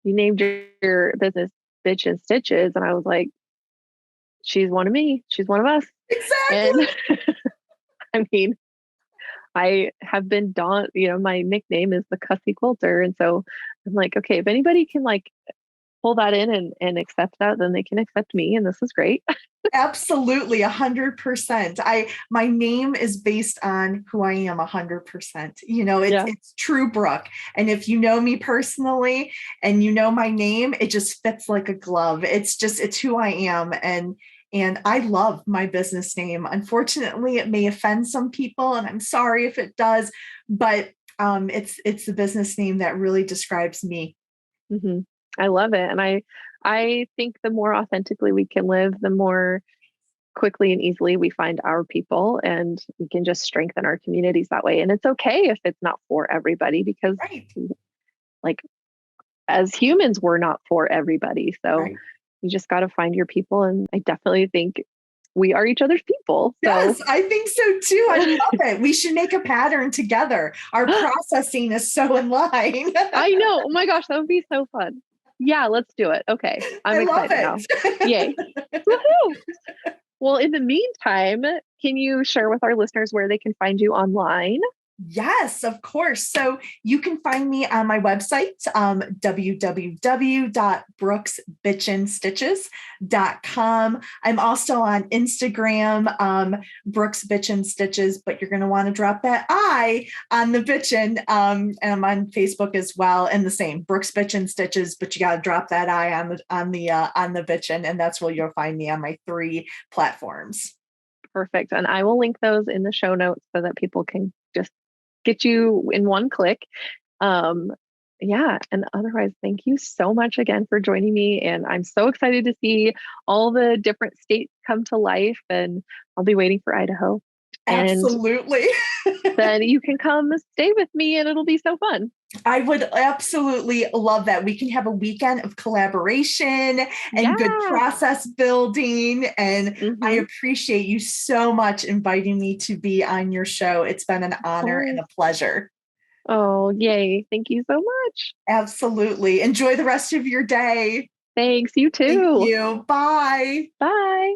you named your business Bitchin Stitches. And I was like, she's one of me. She's one of us. And Exactly. I mean, I have been my nickname is the cussy quilter. And so I'm like, okay, if anybody can like pull that in and accept that, then they can accept me. And this is great. Absolutely. 100%. My name is based on who I am 100%. Yeah. It's true, Brooke. And if you know me personally and you know my name, it just fits like a glove. It's who I am. And I love my business name. Unfortunately, it may offend some people, and I'm sorry if it does, but it's the business name that really describes me. Hmm. I love it. And I think the more authentically we can live, the more quickly and easily we find our people, and we can just strengthen our communities that way. And it's okay if it's not for everybody, because Right. like as humans, we're not for everybody. So Right. you just got to find your people. And I definitely think we are each other's people. So Yes, I think so too. I love it. We should make a pattern together. Our processing is so in line. I know. Oh my gosh, that would be so fun. Yeah, let's do it. Okay. I'm I love excited now. it. Yay. Woohoo. Well, in the meantime, can you share with our listeners where they can find you online? Yes, of course. So you can find me on my website, www.brooksbitchinstitches.com. I'm also on Instagram, Brooks Bitchin Stitches, but you're going to want to drop that I on the Bitchin. And I'm on Facebook as well, and the same Brooks Bitchin Stitches, but you got to drop that I on the Bitchin, and that's where you'll find me on my 3 platforms. Perfect. And I will link those in the show notes so that people can just get you in one click. Um, Yeah. And otherwise, thank you so much again for joining me. And I'm so excited to see all the different states come to life. And I'll be waiting for Idaho. And Absolutely. then you can come stay with me and it'll be so fun. I would absolutely love that. We can have a weekend of collaboration and good Yeah. process building. And I Hmm. appreciate you so much inviting me to be on your show. It's been an Of honor and course. a pleasure. Oh, yay. Thank you so much. Absolutely. Enjoy the rest of your day. Thanks. You Thank too. you. Bye. Bye.